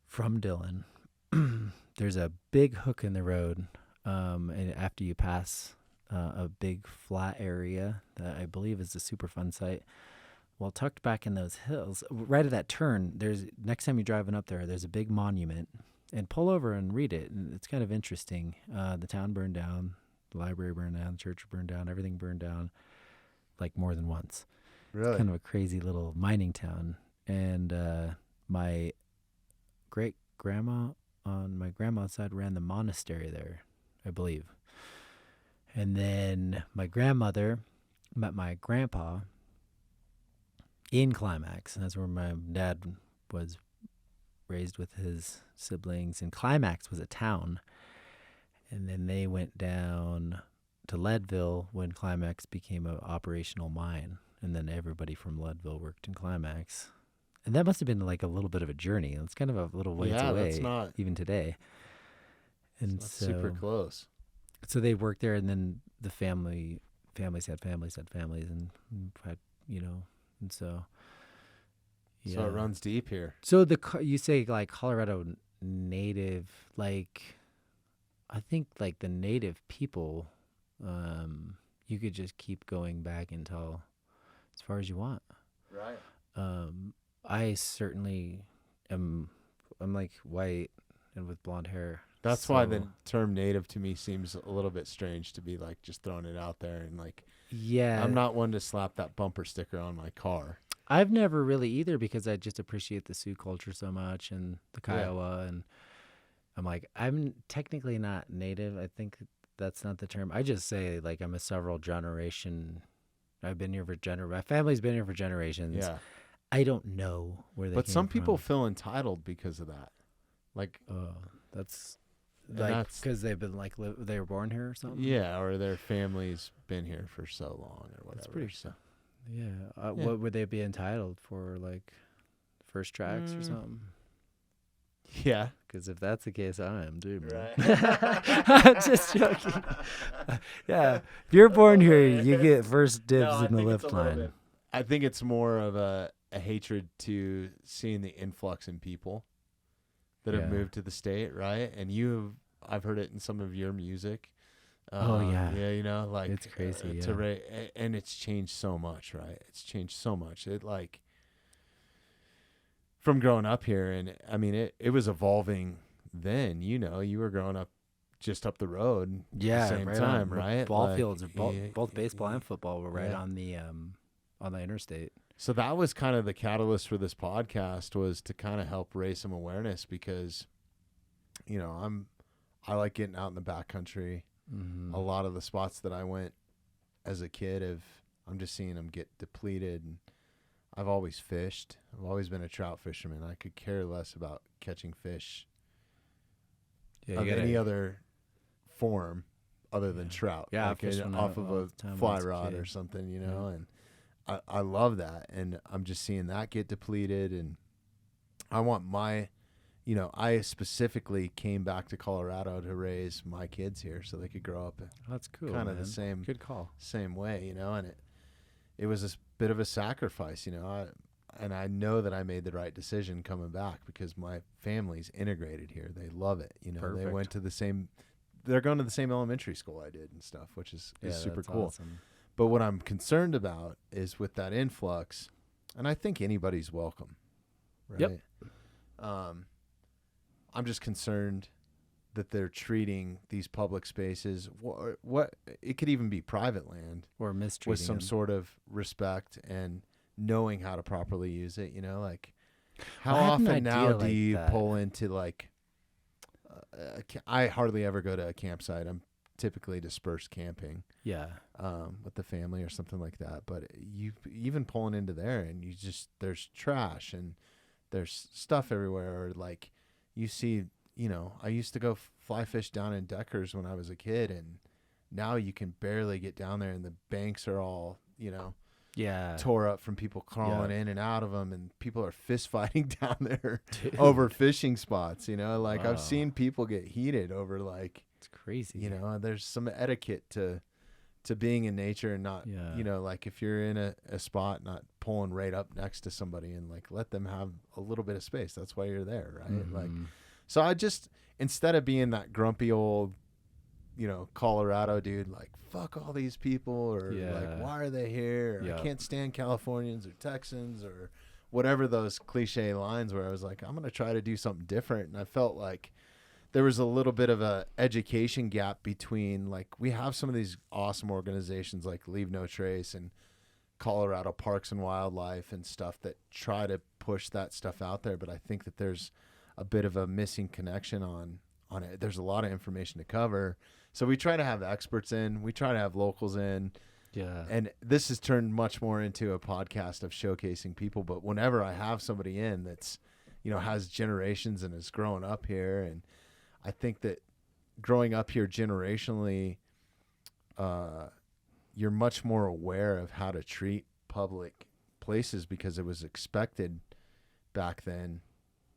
from Dillon, there's a big hook in the road, and after you pass a big flat area that I believe is a Superfund site. Well, tucked back in those hills, right at that turn, next time you're driving up there, there's a big monument, and pull over and read it. And it's kind of interesting. The town burned down, the library burned down, the church burned down, everything burned down, more than once. Really? It's kind of a crazy little mining town. And my great grandma on my grandma's side ran the monastery there, I believe. And then my grandmother met my grandpa in Climax, and that's where my dad was raised with his siblings. And Climax was a town, and then they went down to Leadville when Climax became an operational mine, and then everybody from Leadville worked in Climax. And that must have been like a little bit of a journey. It's kind of a little ways away, that's not even today. And so super close. So they worked there, and then the families had families, and had, and so. Yeah. So it runs deep here. So you say like Colorado native, like I think like the native people, you could just keep going back until as far as you want. Right. I certainly I'm like white and with blonde hair. That's why the term native to me seems a little bit strange to be like just throwing it out there and like, yeah, I'm not one to slap that bumper sticker on my car. I've never really either, because I just appreciate the Sioux culture so much and the Kiowa, and I'm like, I'm technically not native. I think that's not the term. I just say like I'm a several generation. I've been here for my family's been here for generations. Yeah. I don't know where they But came some people from. feel entitled because of that. Like, that's like because they've been like they were born here or something. Yeah, or their family's been here for so long or whatever. That's pretty. Yeah. What would they be entitled for? Like first tracks or something? Yeah. Because if that's the case, I am too, man. Right. Just joking. Yeah. If you're born here, you get first dibs in the lift line. I think it's more of a hatred to seeing the influx in people that have moved to the state, right? And I've heard it in some of your music. Yeah, like it's crazy. And it's changed so much, right? It's changed so much. It like from growing up here, and I mean it was evolving then. You were growing up just up the road. At the same time, right? Ball fields, both baseball and football were right on the interstate. So that was kind of the catalyst for this podcast, was to kind of help raise some awareness, because, I like getting out in the backcountry. Mm-hmm. A lot of the spots that I went as a kid I'm just seeing them get depleted. And I've always fished. I've always been a trout fisherman. I could care less about catching fish of any other form other than trout. Yeah, like off of a fly rod or something, and I love that. And I'm just seeing that get depleted. And I want I specifically came back to Colorado to raise my kids here so they could grow up that's cool, kind of the same good call, same way, and it was a bit of a sacrifice, and I know that I made the right decision coming back, because my family's integrated here. They love it. They went to they're going to the same elementary school I did and stuff, which is super cool. Awesome. But what I'm concerned about is with that influx, and I think anybody's welcome, right? Yep. I'm just concerned that they're treating these public spaces, what it could even be private land, or mistreating with some them. sort of respect and knowing how to properly use it. Like how often now do you pull into like? I hardly ever go to a campsite. I'm typically dispersed camping. Yeah. With the family or something like that. But you even pulling into there, and there's trash and there's stuff everywhere. Or like you see, I used to go fly fish down in Deckers when I was a kid, and now you can barely get down there, and the banks are all, tore up from people crawling in and out of them, and people are fist fighting down there over fishing spots. Like I've seen people get heated over like, it's crazy. There's some etiquette to being in nature, and not, like if you're in a spot, not pulling right up next to somebody, and like let them have a little bit of space. That's why you're there, right? Mm-hmm. Like, so I just, instead of being that grumpy old, Colorado dude, like fuck all these people, or like why are they here? Or, I can't stand Californians or Texans or whatever those cliche lines were. I was like, I'm gonna try to do something different, and I felt like there was a little bit of a education gap between, like, we have some of these awesome organizations like Leave No Trace and Colorado Parks and Wildlife and stuff that try to push that stuff out there, but I think that there's a bit of a missing connection on it. There's a lot of information to cover. So we try to have experts in, we try to have locals in. Yeah. And this has turned much more into a podcast of showcasing people, but whenever I have somebody in that's, has generations and is growing up here, and I think that growing up here generationally, you're much more aware of how to treat public places, because it was expected back then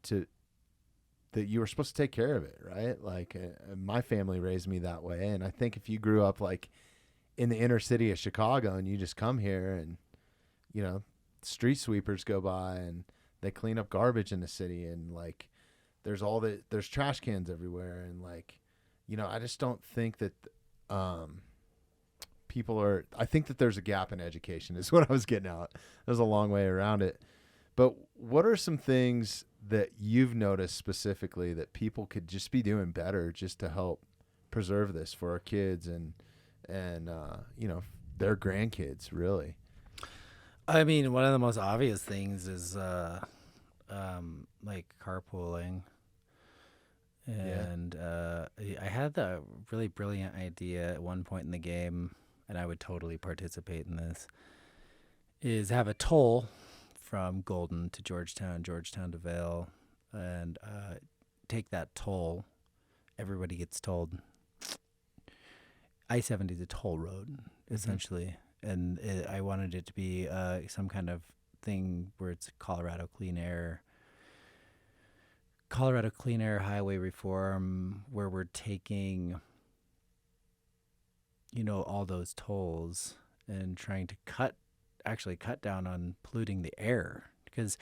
that you were supposed to take care of it, right? Like my family raised me that way. And I think if you grew up like in the inner city of Chicago and you just come here and, street sweepers go by and they clean up garbage in the city and like there's trash cans everywhere. And like, I just don't think that I think that there's a gap in education is what I was getting at. There's a long way around it. But what are some things that you've noticed specifically that people could just be doing better just to help preserve this for our kids and their grandkids, really? I mean, one of the most obvious things is like carpooling. And I had the really brilliant idea at one point in the game, and I would totally participate in this, is have a toll from Golden to Georgetown, Georgetown to Vail, and take that toll. Everybody gets tolled. I-70 is a toll road, essentially, and I wanted it to be some kind of thing where it's Colorado Clean Air highway reform, where we're taking, all those tolls and trying to cut down on polluting the air. Because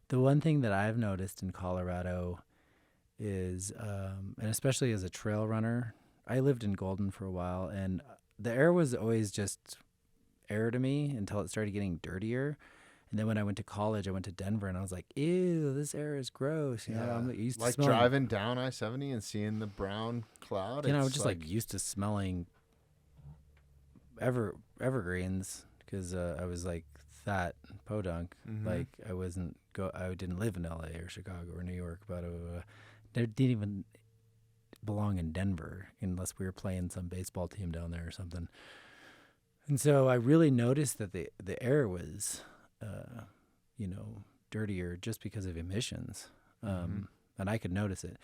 the one thing that I've noticed in Colorado is, and especially as a trail runner, I lived in Golden for a while, and the air was always just air to me until it started getting dirtier. And then when I went to college, I went to Denver, and I was like, ew, this air is gross. I'm used to smelling, driving down I-70 and seeing the brown cloud. I was just like used to smelling evergreens because I was like that podunk. Like I didn't live in LA or Chicago or New York, but I didn't even belong in Denver unless we were playing some baseball team down there or something. And so I really noticed that the air was dirtier just because of emissions. And I could notice it.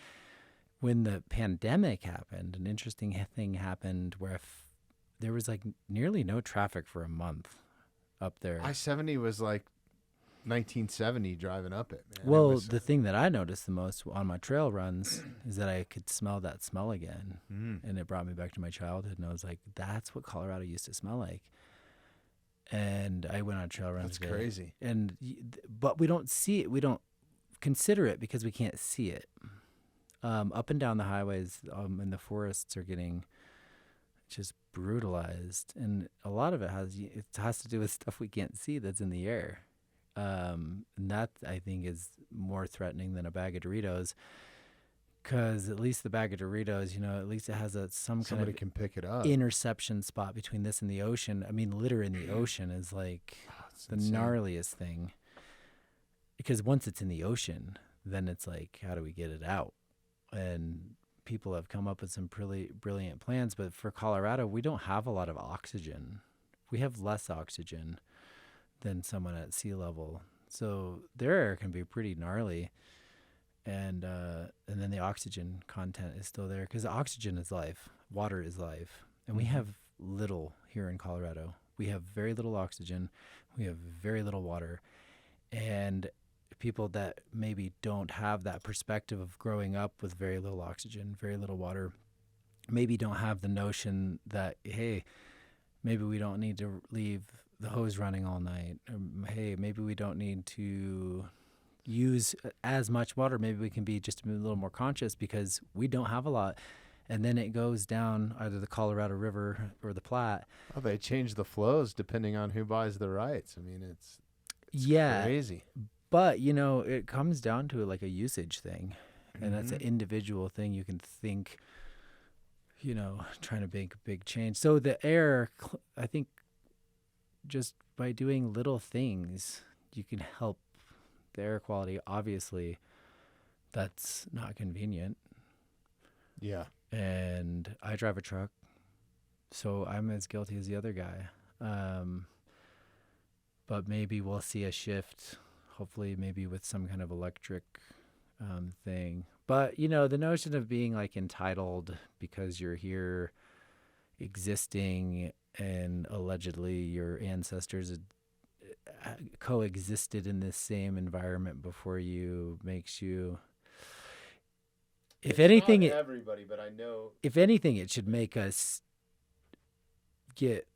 When the pandemic happened, an interesting thing happened where there was like nearly no traffic for a month up there. I-70 was like 1970 driving up it, man. Well, the thing that I noticed the most on my trail runs is that I could smell that smell again. And it brought me back to my childhood. And I was like, that's what Colorado used to smell like. And I went on trail runs. That's crazy. But we don't see it. We don't consider it because we can't see it. Up and down the highways and the forests are getting just brutalized. And a lot of it has to do with stuff we can't see that's in the air. And that, I think, is more threatening than a bag of Doritos. Because at least the bag of Doritos, at least it has somebody can pick it up. Interception spot between this and the ocean. I mean, litter in the ocean is like the insane. Gnarliest thing. Because once it's in the ocean, then it's like, how do we get it out? And people have come up with some really brilliant plans. But for Colorado, we don't have a lot of oxygen. We have less oxygen than someone at sea level. So their air can be pretty gnarly. And then the oxygen content is still there because oxygen is life. Water is life. And we have little here in Colorado. We have very little oxygen. We have very little water. And people that maybe don't have that perspective of growing up with very little oxygen, very little water, maybe don't have the notion that, hey, maybe we don't need to leave the hose running all night. Or, hey, maybe we don't need to use as much water. Maybe we can be just a little more conscious because we don't have a lot. And then it goes down either the Colorado River or the Platte. Oh, they change the flows depending on who buys the rights. I mean, it's crazy. But, it comes down to like a usage thing. And that's an individual thing. You can think, trying to make a big change. So the air, I think just by doing little things, you can help the air quality. Obviously, that's not convenient. Yeah. And I drive a truck, so I'm as guilty as the other guy. But maybe we'll see a shift, hopefully maybe with some kind of electric thing. But, the notion of being like entitled because you're here existing and allegedly your ancestors coexisted in this same environment before you makes you. If anything, not everybody, but I know. If anything, it should make us get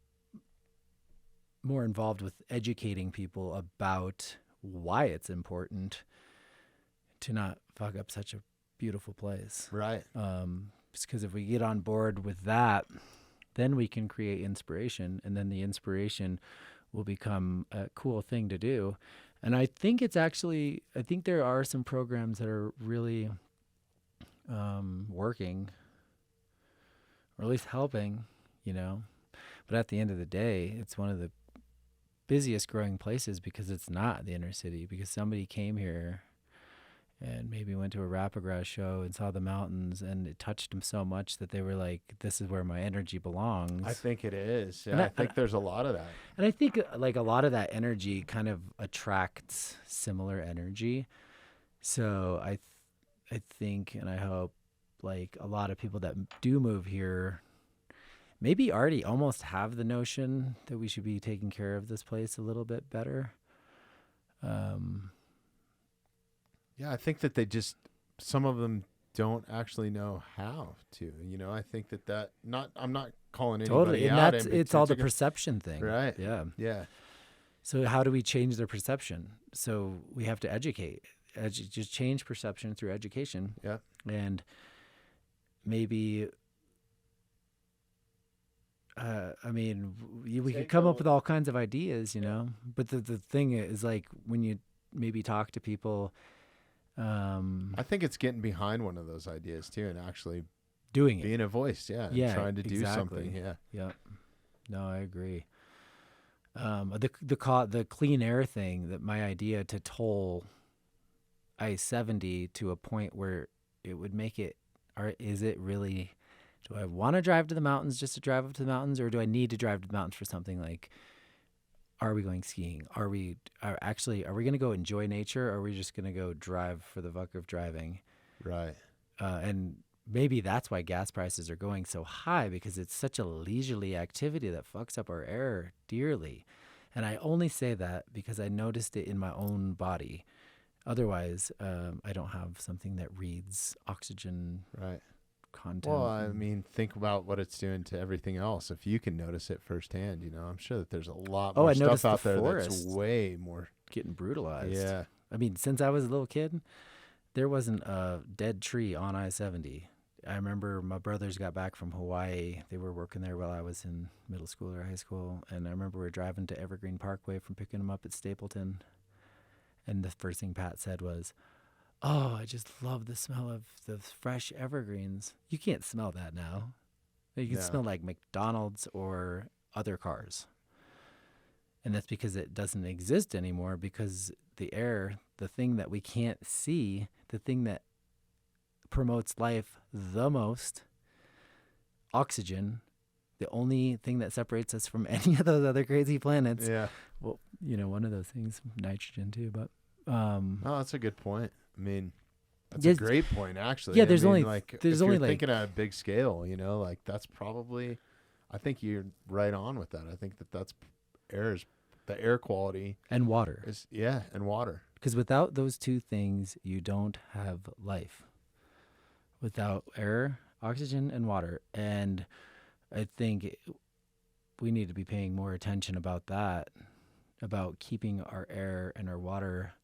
more involved with educating people about why it's important to not fuck up such a beautiful place. Right. Because if we get on board with that, then we can create inspiration, and then the inspiration will become a cool thing to do. And I think I think there are some programs that are really working, or at least helping, But at the end of the day, it's one of the busiest growing places because it's not the inner city, because somebody came here and maybe went to a Rapidgrass show and saw the mountains, and it touched them so much that they were like, this is where my energy belongs. I think it is. Yeah, I think there's a lot of that. And I think like a lot of that energy kind of attracts similar energy. So I think, and I hope, like a lot of people that do move here maybe already almost have the notion that we should be taking care of this place a little bit better. Yeah, I think that some of them don't actually know how to, I think I'm not calling anybody totally. And out. It's all the perception thing. Right. Yeah. Yeah. So how do we change their perception? So we have to educate, just change perception through education. Yeah. And maybe, we could come up with all kinds of ideas, but the thing is, like, when you maybe talk to people, I think it's getting behind one of those ideas too, and actually doing being a voice. Yeah. Yeah. And trying to do something. Yeah. Yeah. No, I agree. The clean air thing, that my idea to toll I-70 to a point where it would make it, or is it really, do I want to drive to the mountains just to drive up to the mountains, or do I need to drive to the mountains for something like, are we going skiing? Are we going to go enjoy nature, or are we just going to go drive for the fuck of driving? Right. And maybe that's why gas prices are going so high, because it's such a leisurely activity that fucks up our air dearly. And I only say that because I noticed it in my own body. Otherwise, I don't have something that reads oxygen right. content. Well, I mean, think about what it's doing to everything else. If you can notice it firsthand, I'm sure that there's a lot more stuff out there that's way more getting brutalized. Yeah. I mean, since I was a little kid, there wasn't a dead tree on I-70. I remember my brothers got back from Hawaii. They were working there while I was in middle school or high school. And I remember we were driving to Evergreen Parkway from picking them up at Stapleton. And the first thing Pat said was, "Oh, I just love the smell of the fresh evergreens." You can't smell that now. You can smell like McDonald's or other cars. And that's because it doesn't exist anymore, because the air, the thing that we can't see, the thing that promotes life the most, oxygen, the only thing that separates us from any of those other crazy planets. Yeah. Well, one of those things, nitrogen too, but oh, that's a good point. I mean, that's a great point, actually. Yeah, there's if only you're thinking at a big scale, like that's probably, I think you're right on with that. I think that's the air quality and water and water. Because without those two things, you don't have life. Without air, oxygen, and water. And I think we need to be paying more attention about that, about keeping our air and our water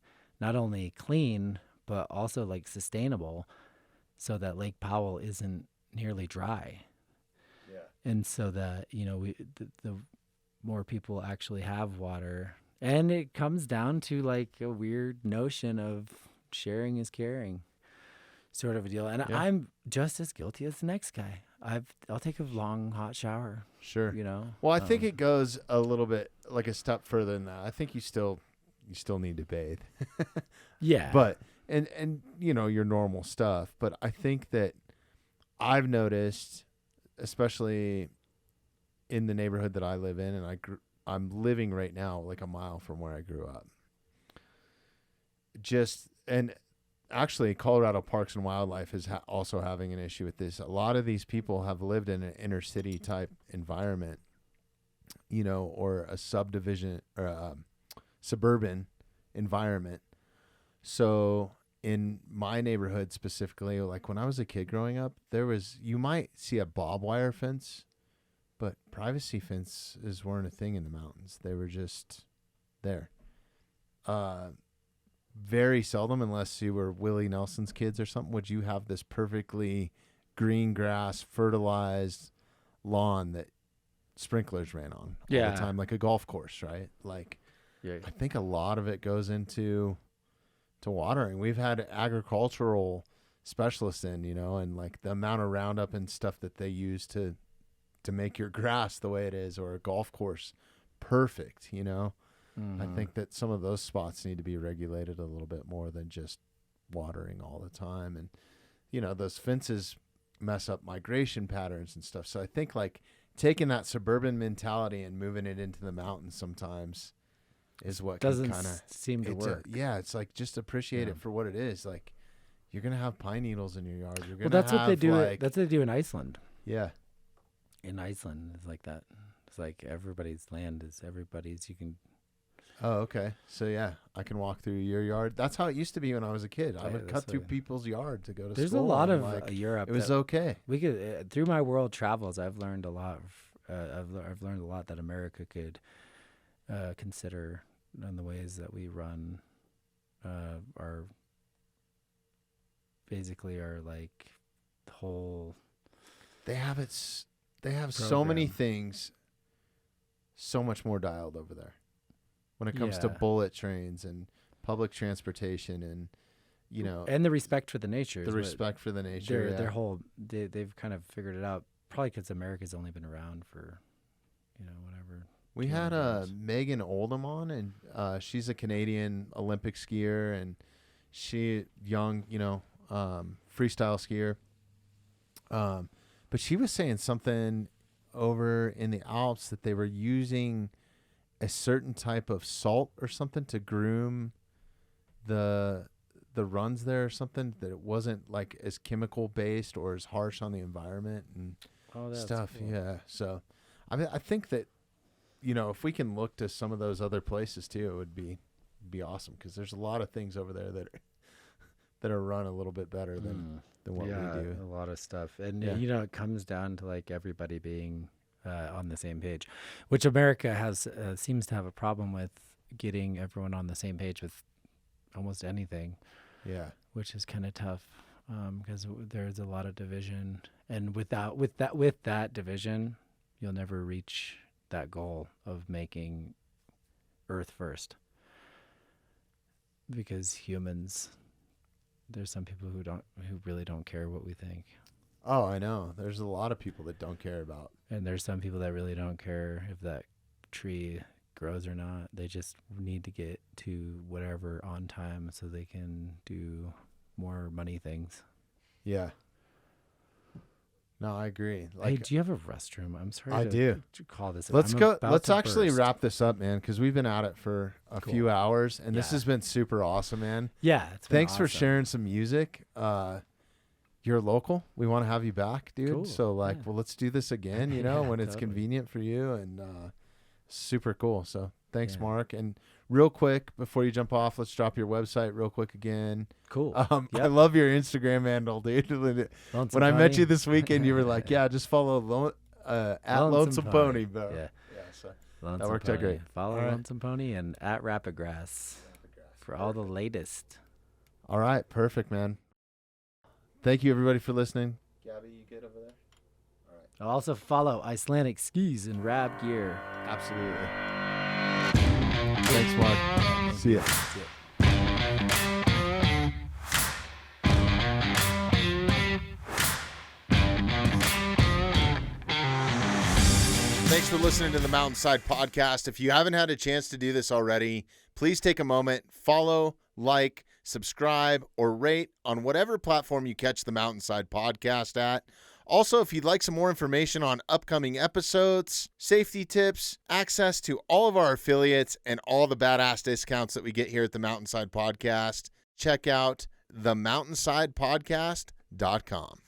not only clean, but also like sustainable, so that Lake Powell isn't nearly dry. Yeah. And so that, the more people actually have water. And it comes down to like a weird notion of sharing is caring sort of a deal. And I'm just as guilty as the next guy. I'll take a long hot shower. Sure. Well, I think it goes a little bit like a step further than that. I think you still need to bathe. Yeah. But and your normal stuff, but I think that I've noticed, especially in the neighborhood that I live in, and I'm living right now like a mile from where I grew up. And actually, Colorado Parks and Wildlife is also having an issue with this. A lot of these people have lived in an inner city type environment, or a subdivision or suburban environment. So in my neighborhood specifically, like when I was a kid growing up, you might see a barbed wire fence, but privacy fences weren't a thing in the mountains. They were just there. Very seldom, unless you were Willie Nelson's kids or something, would you have this perfectly green grass, fertilized lawn that sprinklers ran on all the time, like a golf course, right? Like, I think a lot of it goes into watering. We've had agricultural specialists in, and like the amount of Roundup and stuff that they use to make your grass the way it is, or a golf course perfect, Mm-hmm. I think that some of those spots need to be regulated a little bit more than just watering all the time. And, those fences mess up migration patterns and stuff. So I think like taking that suburban mentality and moving it into the mountains sometimes is what doesn't kind of seem to work. It's like just appreciate it for what it is. Like you're going to have pine needles in your yard. You're Well, going that's what they do. Like, That's what they do in Iceland. Yeah. In Iceland, it's like that. It's like everybody's land is everybody's. You can. Oh, okay. So yeah, I can walk through your yard. That's how it used to be when I was a kid. I would cut through people's yard to go to school. There's a lot of like, Europe. It was okay. We could through my world travels. I've learned a lot. I've learned a lot that America could consider in the ways that we run our basically our like whole. They have it. They have program. So many things. So much more dialed over there. When it comes to bullet trains and public transportation and, and the respect for the nature. The respect for the nature. Their whole, they've kind of figured it out, probably because America's only been around for, whatever. We had Megan Oldham on, and she's a Canadian Olympic skier, and she, young, freestyle skier. But she was saying something over in the Alps that they were using a certain type of salt or something to groom the runs there or something, that it wasn't like as chemical based or as harsh on the environment and stuff. Cool. Yeah. So I mean, I think that, if we can look to some of those other places too, it would be awesome, because there's a lot of things over there that are run a little bit better than what we do. A lot of stuff. And it comes down to like everybody being on the same page, which America has seems to have a problem with, getting everyone on the same page with almost anything. Yeah, which is kind of tough because there's a lot of division, and with that division, you'll never reach that goal of making Earth first. Because humans, there's some people who really don't care what we think. Oh, I know. There's a lot of people that don't care about. And there's some people that really don't care if that tree grows or not. They just need to get to whatever on time so they can do more money things. Yeah. No, I agree. Like, hey, do you have a restroom? I'm sorry. I do. To call this. Let's actually wrap this up, man, because we've been at it for a few hours, and this has been super awesome, man. Yeah. Thanks for sharing some music. You're local. We want to have you back, dude. Cool. So well, let's do this again, when it's convenient for you, and super cool. So thanks, Mark. And real quick, before you jump off, let's drop your website real quick again. Cool. I love your Instagram handle, dude. When I met you this weekend, you were like, just follow at Lonesome Pony, bro. Yeah. So Lonesome that worked out great. Follow Lonesome Pony and at Rapidgrass for all the latest. All right. Perfect, man. Thank you, everybody, for listening. Gabby, you good over there? All right. I'll also follow Icelandic Skis and Rab Gear. Absolutely. Thanks, Mark. See ya. Thanks for listening to the Mountainside Podcast. If you haven't had a chance to do this already, please take a moment, follow, like, subscribe, or rate on whatever platform you catch the Mountainside Podcast at. Also, if you'd like some more information on upcoming episodes, safety tips, access to all of our affiliates, and all the badass discounts that we get here at the Mountainside Podcast, check out themountainsidepodcast.com.